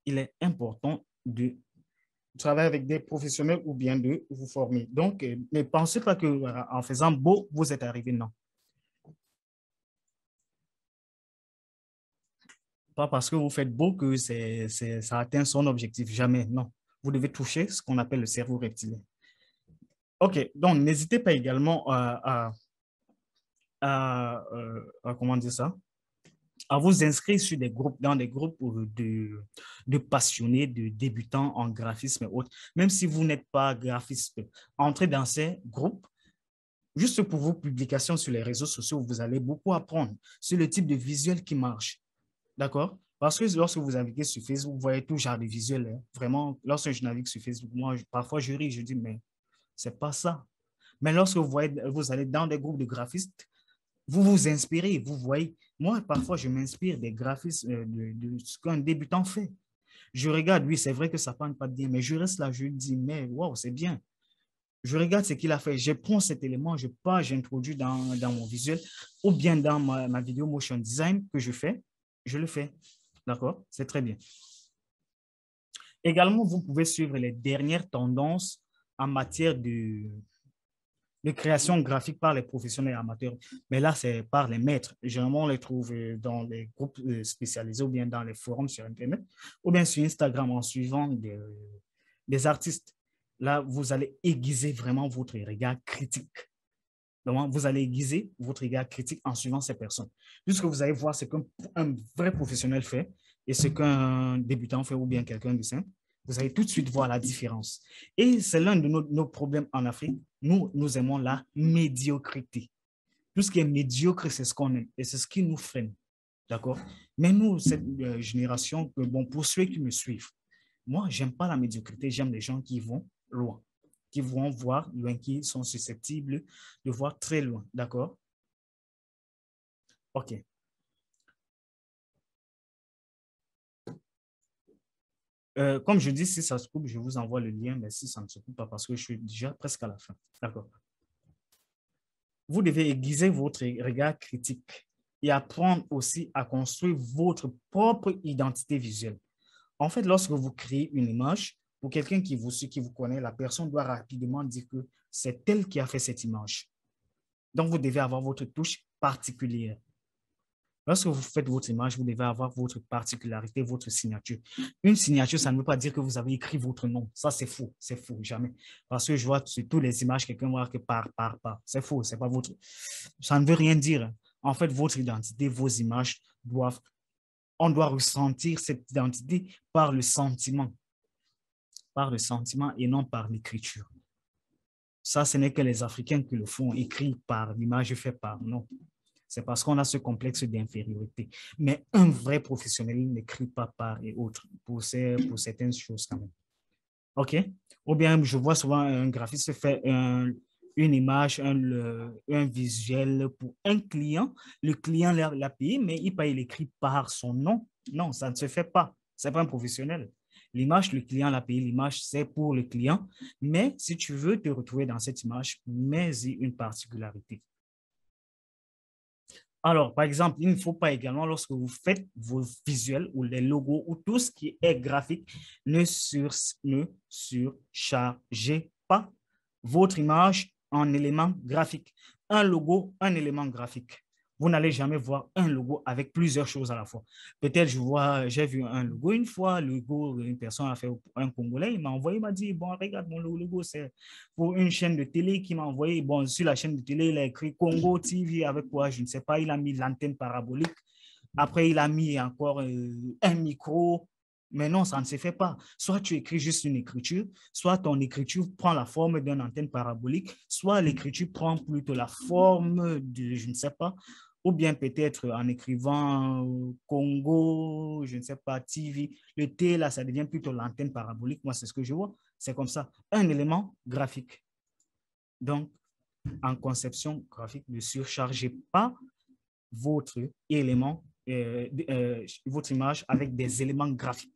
Il est important de travailler avec des professionnels ou bien de vous former. Donc, ne pensez pas qu'en faisant beau, vous êtes arrivé. Non. Pas parce que vous faites beau que ça atteint son objectif. Jamais, non. Vous devez toucher ce qu'on appelle le cerveau reptilien. OK, donc n'hésitez pas également comment dire ça? À vous inscrire sur des groupes, dans des groupes de passionnés, de débutants en graphisme et autres. Même si vous n'êtes pas graphiste, entrez dans ces groupes juste pour vos publications sur les réseaux sociaux. Vous allez beaucoup apprendre sur le type de visuel qui marche. D'accord? Parce que lorsque vous naviguez sur Facebook, vous voyez tout genre de visuels. Hein. Vraiment, lorsque je navigue sur Facebook, moi, parfois, je ris, je dis, mais c'est pas ça. Mais lorsque vous voyez, vous allez dans des groupes de graphistes, vous vous inspirez, vous voyez. Moi, parfois, je m'inspire des graphismes de ce qu'un débutant fait. Je regarde, oui, c'est vrai que ça ne parle pas bien, mais je reste là, je dis, mais wow, c'est bien. Je regarde ce qu'il a fait, je prends cet élément, je pars, j'introduis dans mon visuel ou bien dans ma vidéo motion design que je fais, je le fais. D'accord? C'est très bien. Également, vous pouvez suivre les dernières tendances en matière de création graphique par les professionnels amateurs. Mais là, c'est par les maîtres. Généralement, on les trouve dans les groupes spécialisés ou bien dans les forums sur Internet ou bien sur Instagram en suivant des artistes. Là, vous allez aiguiser vraiment votre regard critique. Donc, vous allez aiguiser votre regard critique en suivant ces personnes. Puisque vous allez voir ce qu'un vrai professionnel fait et ce qu'un débutant fait ou bien quelqu'un de simple, vous allez tout de suite voir la différence. Et c'est l'un de nos problèmes en Afrique. Nous aimons la médiocrité. Tout ce qui est médiocre, c'est ce qu'on aime et c'est ce qui nous freine. D'accord? Mais nous, cette génération, bon, pour ceux qui me suivent, moi, j'aime pas la médiocrité, j'aime les gens qui vont loin, qui vont voir loin, qui sont susceptibles de voir très loin. D'accord? OK. Comme je dis, si ça se coupe, je vous envoie le lien, mais si ça ne se coupe pas, parce que je suis déjà presque à la fin. D'accord. Vous devez aiguiser votre regard critique et apprendre aussi à construire votre propre identité visuelle. En fait, lorsque vous créez une image, pour quelqu'un qui vous connaît, la personne doit rapidement dire que c'est elle qui a fait cette image. Donc, vous devez avoir votre touche particulière. Lorsque vous faites votre image, vous devez avoir votre particularité, votre signature. Une signature, ça ne veut pas dire que vous avez écrit votre nom. Ça, c'est faux. C'est faux, jamais. Parce que je vois sur toutes les images, quelqu'un voit que par. C'est faux, c'est pas votre. Ça ne veut rien dire. En fait, votre identité, vos images doivent. On doit ressentir cette identité par le sentiment et non par l'écriture. Ça, ce n'est que les Africains qui le font, écrit par l'image faite par. Non. C'est parce qu'on a ce complexe d'infériorité. Mais un vrai professionnel n'écrit pas par et autres pour certaines choses quand même. OK? Ou bien, je vois souvent un graphiste faire une image, un visuel pour un client. Le client l'a payé, mais il écrit par son nom. Non, ça ne se fait pas. Ce n'est pas un professionnel. L'image, le client l'a payé. L'image, c'est pour le client. Mais si tu veux te retrouver dans cette image, mets-y une particularité. Alors, par exemple, il ne faut pas également, lorsque vous faites vos visuels ou les logos ou tout ce qui est graphique, ne surchargez pas votre image en éléments graphiques. Un logo, un élément graphique. Vous n'allez jamais voir un logo avec plusieurs choses à la fois. Peut-être j'ai vu un logo une fois, le logo, une personne a fait un Congolais, il m'a envoyé, il m'a dit, bon, regarde mon logo, c'est pour une chaîne de télé qui m'a envoyé, bon, sur la chaîne de télé, il a écrit Congo TV avec quoi, je ne sais pas, il a mis l'antenne parabolique. Après, il a mis encore un micro. Mais non, ça ne se fait pas. Soit tu écris juste une écriture, soit ton écriture prend la forme d'une antenne parabolique, soit l'écriture prend plutôt la forme de, je ne sais pas, ou bien peut-être en écrivant Congo, je ne sais pas, TV. Le T, là, ça devient plutôt l'antenne parabolique. Moi, c'est ce que je vois. C'est comme ça. Un élément graphique. Donc, en conception graphique, ne surchargez pas votre élément, votre image avec des éléments graphiques.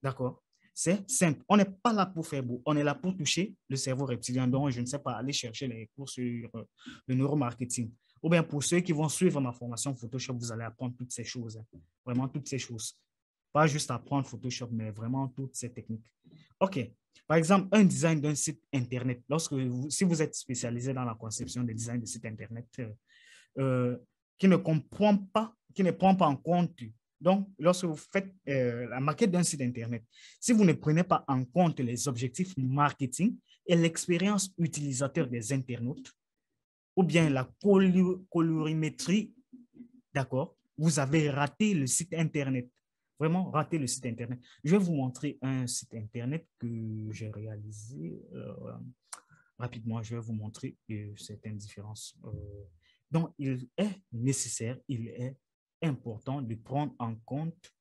D'accord? C'est simple. On n'est pas là pour faire beau. On est là pour toucher le cerveau reptilien. Donc, je ne sais pas, aller chercher les cours sur le neuromarketing. Ou bien pour ceux qui vont suivre ma formation Photoshop, vous allez apprendre toutes ces choses. Hein. Vraiment toutes ces choses. Pas juste apprendre Photoshop, mais vraiment toutes ces techniques. OK. Par exemple, un design d'un site Internet. Si vous êtes spécialisé dans la conception des designs de sites Internet, euh, qui ne prend pas en compte Donc, lorsque vous faites la maquette d'un site Internet, si vous ne prenez pas en compte les objectifs marketing et l'expérience utilisateur des internautes, ou bien la colorimétrie, d'accord, vous avez raté le site Internet. Vraiment raté le site Internet. Je vais vous montrer un site Internet que j'ai réalisé rapidement. Je vais vous montrer certaines différences. Donc, il est nécessaire, il est important de prendre en compte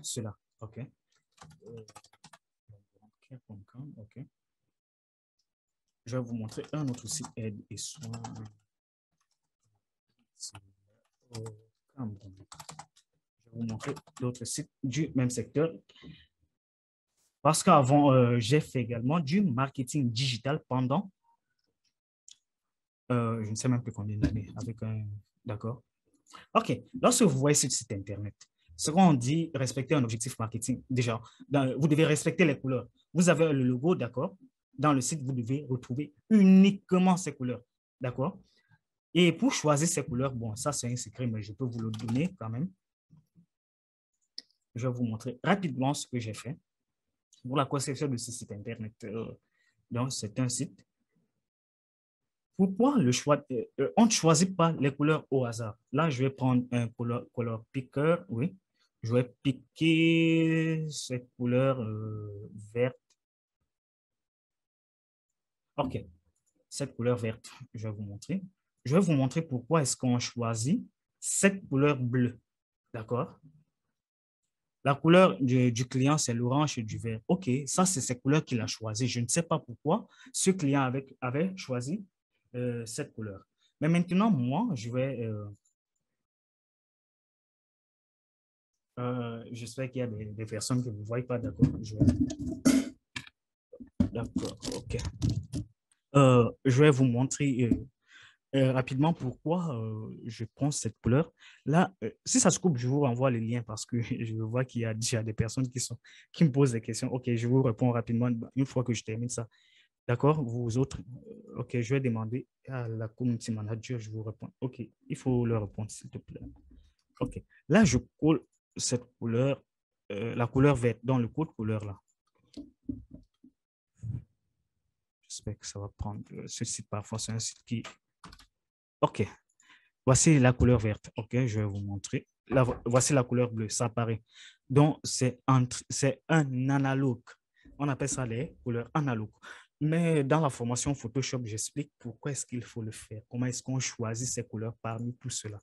cela. OK. OK. Je vais vous montrer un autre site aide et soins. Je vais vous montrer d'autres sites du même secteur. Parce qu'avant, j'ai fait également du marketing digital pendant, je ne sais même plus combien d'années, avec un, d'accord. OK. Lorsque vous voyez ce site Internet, ce qu'on dit, respecter un objectif marketing, déjà, vous devez respecter les couleurs. Vous avez le logo, d'accord. Dans le site, vous devez retrouver uniquement ces couleurs, d'accord. Et pour choisir ces couleurs, bon, ça c'est un secret, mais je peux vous le donner quand même. Je vais vous montrer rapidement ce que j'ai fait pour la conception de ce site Internet. Donc, c'est un site. Pourquoi le choix, on ne choisit pas les couleurs au hasard. Là, je vais prendre un color picker, oui. Je vais piquer cette couleur verte. OK, cette couleur verte, je vais vous montrer. Je vais vous montrer pourquoi est-ce qu'on choisit cette couleur bleue. D'accord? La couleur du client, c'est l'orange et du vert. OK, ça, c'est cette couleur qu'il a choisi. Je ne sais pas pourquoi ce client avait choisi cette couleur. Mais maintenant, moi, je vais... j'espère qu'il y a des personnes que vous ne voyez pas, d'accord. D'accord, OK. Je vais vous montrer rapidement pourquoi je prends cette couleur. Là, si ça se coupe, je vous renvoie les liens parce que je vois qu'il y a déjà des personnes qui me posent des questions. OK, je vous réponds rapidement une fois que je termine ça. D'accord, vous autres, OK, je vais demander à la community manager, je vous réponds. OK, il faut leur répondre, s'il te plaît. OK, là, je colle cette couleur, la couleur verte dans le code couleur là. J'espère que ça va prendre ce site. Parfois, c'est un site qui... OK, voici la couleur verte. OK, je vais vous montrer. Là, voici la couleur bleue, ça apparaît. Donc, c'est un analogue. On appelle ça les couleurs analogues. Mais dans la formation Photoshop, j'explique pourquoi est-ce qu'il faut le faire. Comment est-ce qu'on choisit ces couleurs parmi tout cela.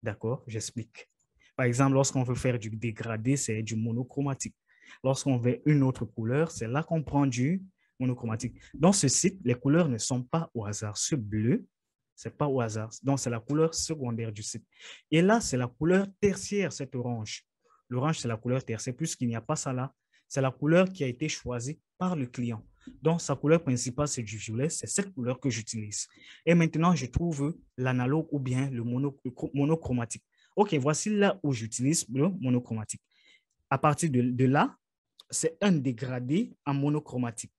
D'accord? J'explique. Par exemple, lorsqu'on veut faire du dégradé, c'est du monochromatique. Lorsqu'on veut une autre couleur, c'est là qu'on prend du monochromatique. Dans ce site, les couleurs ne sont pas au hasard. Ce bleu, ce n'est pas au hasard. Donc, c'est la couleur secondaire du site. Et là, c'est la couleur tertiaire, cette orange. L'orange, c'est la couleur tertiaire. Puisqu'il n'y a pas ça là, c'est la couleur qui a été choisie par le client. Donc, sa couleur principale, c'est du violet. C'est cette couleur que j'utilise. Et maintenant, je trouve l'analogue ou bien le monochromatique. OK, voici là où j'utilise le monochromatique. À partir de là, c'est un dégradé en monochromatique.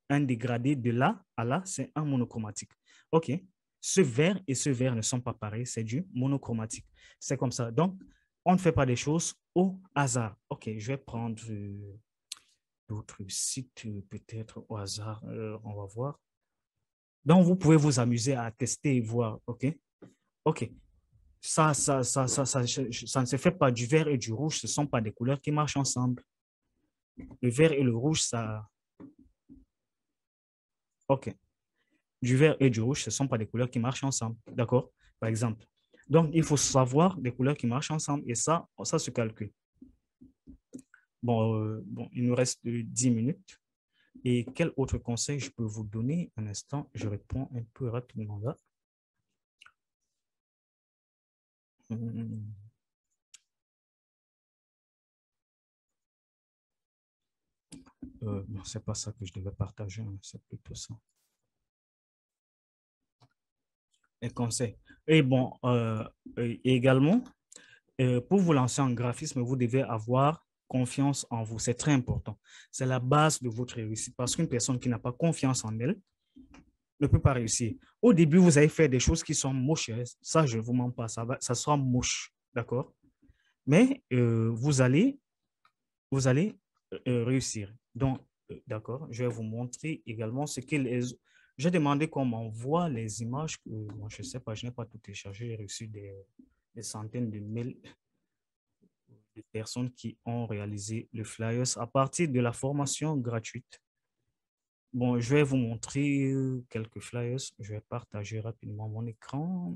Un dégradé de là à là, c'est un monochromatique. OK, ce vert et ce vert ne sont pas pareils, c'est du monochromatique. C'est comme ça. Donc, on ne fait pas des choses au hasard. OK, je vais prendre d'autres sites peut-être au hasard. On va voir. Donc, vous pouvez vous amuser à tester et voir. OK? OK. Ça ne se fait pas. Du vert et du rouge, ce ne sont pas des couleurs qui marchent ensemble. Le vert et le rouge, ça... OK. Du vert et du rouge, ce ne sont pas des couleurs qui marchent ensemble. D'accord? Par exemple. Donc, il faut savoir des couleurs qui marchent ensemble et ça se calcule. Bon, il nous reste 10 minutes. Et quel autre conseil je peux vous donner? Un instant, je réponds un peu rapidement là. Non, c'est pas ça que je devais partager, hein, c'est plutôt ça. Les conseils. Et bon, également, pour vous lancer en graphisme, vous devez avoir confiance en vous. C'est très important. C'est la base de votre réussite parce qu'une personne qui n'a pas confiance en elle ne peut pas réussir. Au début, vous allez faire des choses qui sont moches. Ça, je ne vous mens pas. Ça sera moche. D'accord? mais vous allez réussir. Donc, d'accord, je vais vous montrer également ce que les... J'ai demandé qu'on m'envoie les images. Moi, je ne sais pas, je n'ai pas tout téléchargé. J'ai reçu des centaines de mails de personnes qui ont réalisé le flyers à partir de la formation gratuite. Bon, je vais vous montrer quelques flyers. Je vais partager rapidement mon écran.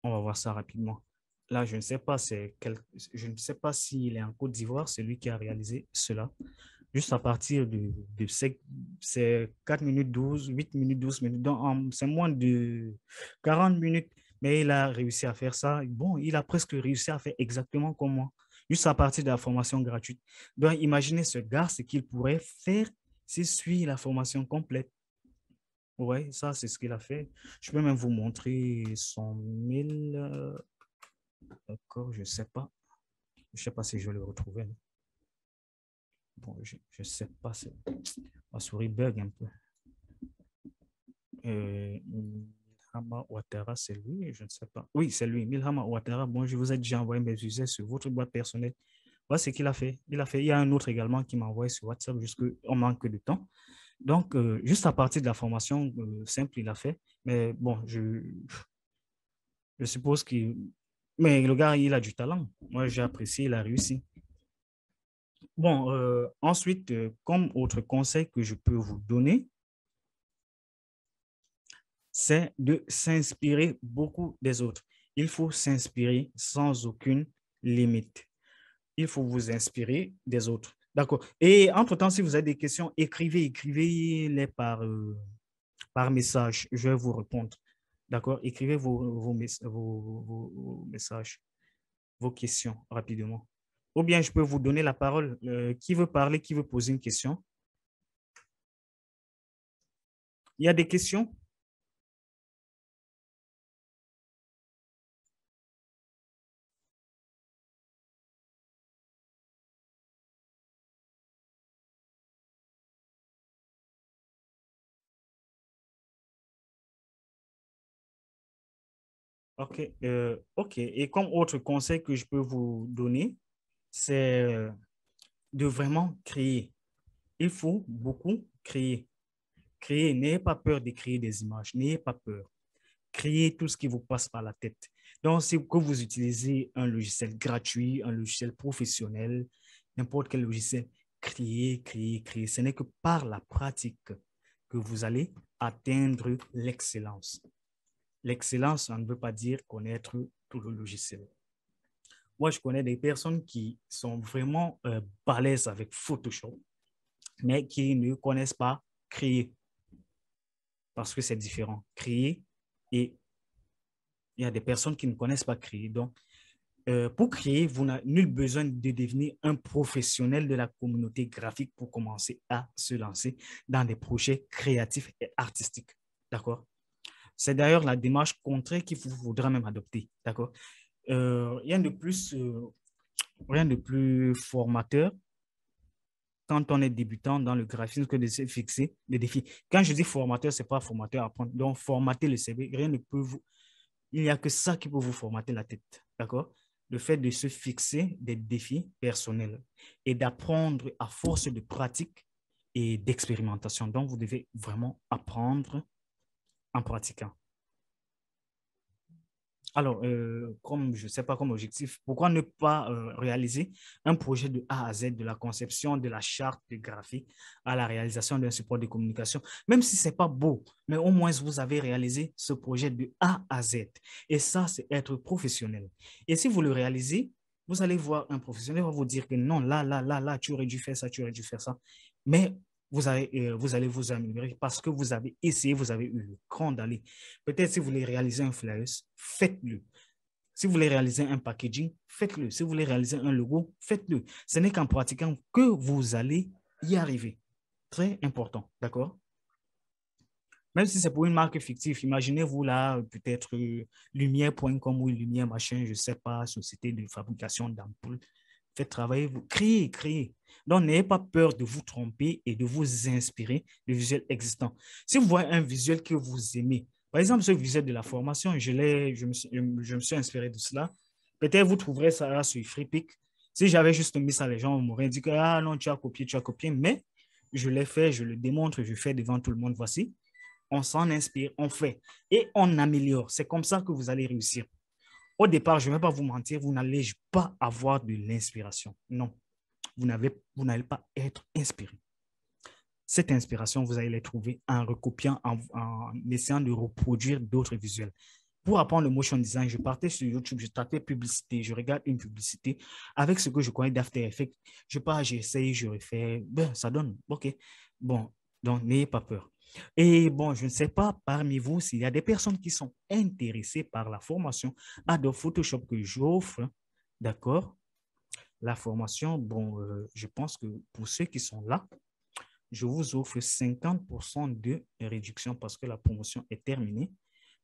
On va voir ça rapidement. Là, je ne sais pas, je ne sais pas s'il est en Côte d'Ivoire, c'est lui qui a réalisé cela. Juste à partir de c'est 4 minutes 12, 8 minutes 12 minutes. Donc, c'est moins de 40 minutes. Mais il a réussi à faire ça. Bon, il a presque réussi à faire exactement comme moi. Juste à partir de la formation gratuite. Donc, imaginez ce gars, ce qu'il pourrait faire s'il suit la formation complète. Oui, ça, c'est ce qu'il a fait. Je peux même vous montrer son mail. D'accord, je ne sais pas. Je ne sais pas si je vais le retrouver. Bon, je ne sais pas. Ma souris bug un peu. Milhama Ouattara, c'est lui, je ne sais pas. Oui, c'est lui, Milhama Ouattara. Bon, je vous ai déjà envoyé mes users sur votre boîte personnelle. Voilà ce qu'il a fait. Il y a un autre également qui m'a envoyé sur WhatsApp, juste qu'on manque de temps. Donc, juste à partir de la formation simple, il a fait. Mais bon, je suppose qu'il... Mais le gars, il a du talent. Moi, j'ai apprécié, il a réussi. Bon, ensuite, comme autre conseil que je peux vous donner, c'est de s'inspirer beaucoup des autres. Il faut s'inspirer sans aucune limite. Il faut vous inspirer des autres. D'accord. Et entre-temps, si vous avez des questions, écrivez-les par message. Je vais vous répondre. D'accord. Écrivez vos messages, vos questions rapidement. Ou bien je peux vous donner la parole. Qui veut parler, qui veut poser une question? Il y a des questions? OK. OK. Et comme autre conseil que je peux vous donner, c'est de vraiment créer. Il faut beaucoup créer. Créer, n'ayez pas peur de créer des images, n'ayez pas peur. Créez tout ce qui vous passe par la tête. Donc, si que vous utilisez un logiciel gratuit, un logiciel professionnel, n'importe quel logiciel, créez, créez, créez. Ce n'est que par la pratique que vous allez atteindre l'excellence. L'excellence, ça ne veut pas dire connaître tout le logiciel. Moi, je connais des personnes qui sont vraiment balèzes avec Photoshop, mais qui ne connaissent pas créer, parce que c'est différent. Créer, et il y a des personnes qui ne connaissent pas créer. Donc, pour créer, vous n'avez nul besoin de devenir un professionnel de la communauté graphique pour commencer à se lancer dans des projets créatifs et artistiques. D'accord? C'est d'ailleurs la démarche contraire qu'il vous faudra même adopter. D'accord? Rien de plus, rien de plus formateur quand on est débutant dans le graphisme que de se fixer des défis. Quand je dis formateur, ce n'est pas formateur à apprendre. Donc, formater le CV, rien ne peut vous... Il n'y a que ça qui peut vous formater la tête. D'accord? Le fait de se fixer des défis personnels et d'apprendre à force de pratique et d'expérimentation. Donc, vous devez vraiment apprendre en pratiquant. Alors, comme je ne sais pas comme objectif, pourquoi ne pas réaliser un projet de A à Z, de la conception de la charte graphique à la réalisation d'un support de communication, même si ce n'est pas beau, mais au moins vous avez réalisé ce projet de A à Z. Et ça, c'est être professionnel. Et si vous le réalisez, vous allez voir un professionnel va vous dire que non, là, tu aurais dû faire ça, tu aurais dû faire ça. Mais vous allez vous améliorer parce que vous avez essayé, vous avez eu le cran d'aller. Peut-être si vous voulez réaliser un flyer, faites-le. Si vous voulez réaliser un packaging, faites-le. Si vous voulez réaliser un logo, faites-le. Ce n'est qu'en pratiquant que vous allez y arriver. Très important, d'accord? Même si c'est pour une marque fictive, imaginez-vous là, peut-être lumière.com ou lumière machin, je ne sais pas, société de fabrication d'ampoules. Faites travailler, vous créez, créez. Donc, n'ayez pas peur de vous tromper et de vous inspirer de visuels existants. Si vous voyez un visuel que vous aimez, par exemple, ce visuel de la formation, je me suis inspiré de cela. Peut-être vous trouverez ça là sur FreePic. Si j'avais juste mis ça, les gens m'auraient dit que ah non, tu as copié, mais je l'ai fait, je le démontre, je fais devant tout le monde. Voici, on s'en inspire, on fait et on améliore. C'est comme ça que vous allez réussir. Au départ, je ne vais pas vous mentir, vous n'allez pas avoir de l'inspiration. Non, vous n'allez pas être inspiré. Cette inspiration, vous allez la trouver en recopiant, en essayant de reproduire d'autres visuels. Pour apprendre le motion design, je partais sur YouTube, je tapais publicité, je regarde une publicité avec ce que je connais d'After Effects. Je pars, j'essaye, je refais, ben, ça donne, ok. Bon, donc n'ayez pas peur. Et bon, je ne sais pas parmi vous s'il y a des personnes qui sont intéressées par la formation Adobe Photoshop que j'offre, d'accord? La formation, bon, je pense que pour ceux qui sont là, je vous offre 50% de réduction parce que la promotion est terminée.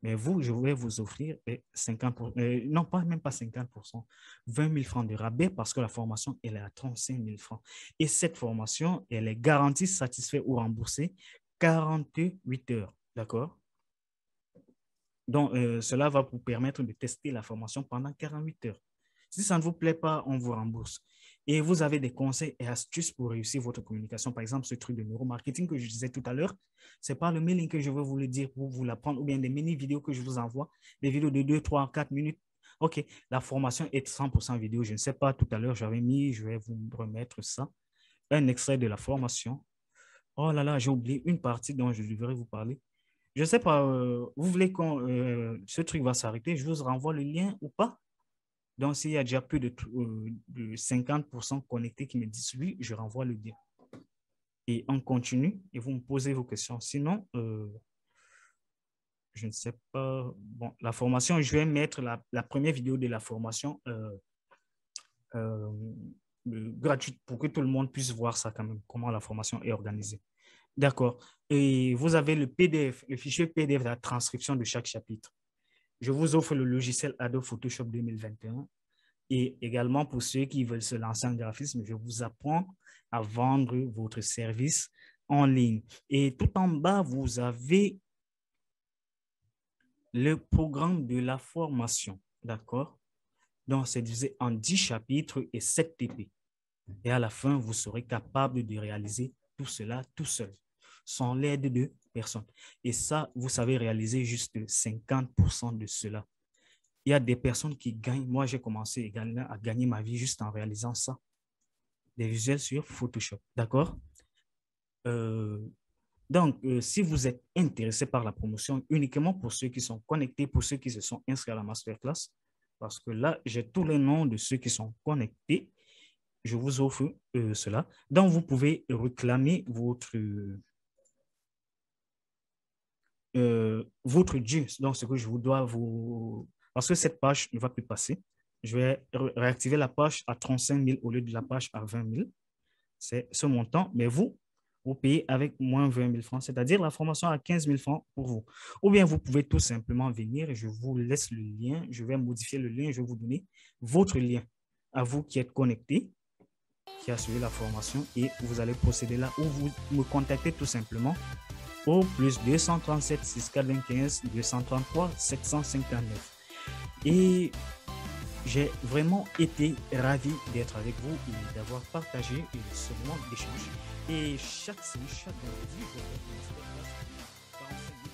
Mais vous, je vais vous offrir 50%, non, pas même pas 50%, 20 000 francs de rabais parce que la formation, elle est à 35 000 francs. Et cette formation, elle est garantie, satisfaite ou remboursée 48 heures. D'accord? Donc, cela va vous permettre de tester la formation pendant 48 heures. Si ça ne vous plaît pas, on vous rembourse. Et vous avez des conseils et astuces pour réussir votre communication. Par exemple, ce truc de neuromarketing que je disais tout à l'heure, c'est par le mailing que je vais vous le dire pour vous l'apprendre ou bien des mini-vidéos que je vous envoie, des vidéos de 2, 3, 4 minutes. OK, la formation est 100% vidéo. Je ne sais pas, tout à l'heure, je vais vous remettre ça. Un extrait de la formation. Oh là là, j'ai oublié une partie dont je devrais vous parler. Je ne sais pas, vous voulez que ce truc va s'arrêter, je vous renvoie le lien ou pas? Donc, s'il y a déjà plus de 50% connectés qui me disent oui, je renvoie le lien. Et on continue et vous me posez vos questions. Sinon, je ne sais pas. Bon, la formation, je vais mettre la première vidéo de la formation euh, gratuite pour que tout le monde puisse voir ça quand même, comment la formation est organisée. D'accord. Et vous avez le PDF, le fichier PDF de la transcription de chaque chapitre. Je vous offre le logiciel Adobe Photoshop 2021. Et également, pour ceux qui veulent se lancer en graphisme, je vous apprends à vendre votre service en ligne. Et tout en bas, vous avez le programme de la formation. D'accord? Donc, c'est divisé en 10 chapitres et 7 TP. Et à la fin, vous serez capable de réaliser tout cela tout seul, sans l'aide de personne. Et ça, vous savez réaliser juste 50% de cela. Il y a des personnes qui gagnent. Moi, j'ai commencé également à gagner ma vie juste en réalisant ça. Des visuels sur Photoshop. D'accord? Euh, donc, si vous êtes intéressé par la promotion, uniquement pour ceux qui sont connectés, pour ceux qui se sont inscrits à la masterclass, parce que là, j'ai tous les noms de ceux qui sont connectés. Je vous offre cela. Donc, vous pouvez réclamer votre dû. Donc, ce que je vous dois vous... Parce que cette page ne va plus passer. Je vais réactiver la page à 35 000 au lieu de la page à 20 000. C'est ce montant, mais vous payez avec moins 20 000 francs, c'est-à-dire la formation à 15 000 francs pour vous. Ou bien vous pouvez tout simplement venir et je vous laisse le lien, je vais modifier le lien, je vais vous donner votre lien à vous qui êtes connecté, qui a suivi la formation et vous allez procéder là ou vous me contactez tout simplement au plus 237 695 233 759. Et j'ai vraiment été ravi d'être avec vous et d'avoir partagé ce moment d'échange. Et chaque vendredi, je vais vous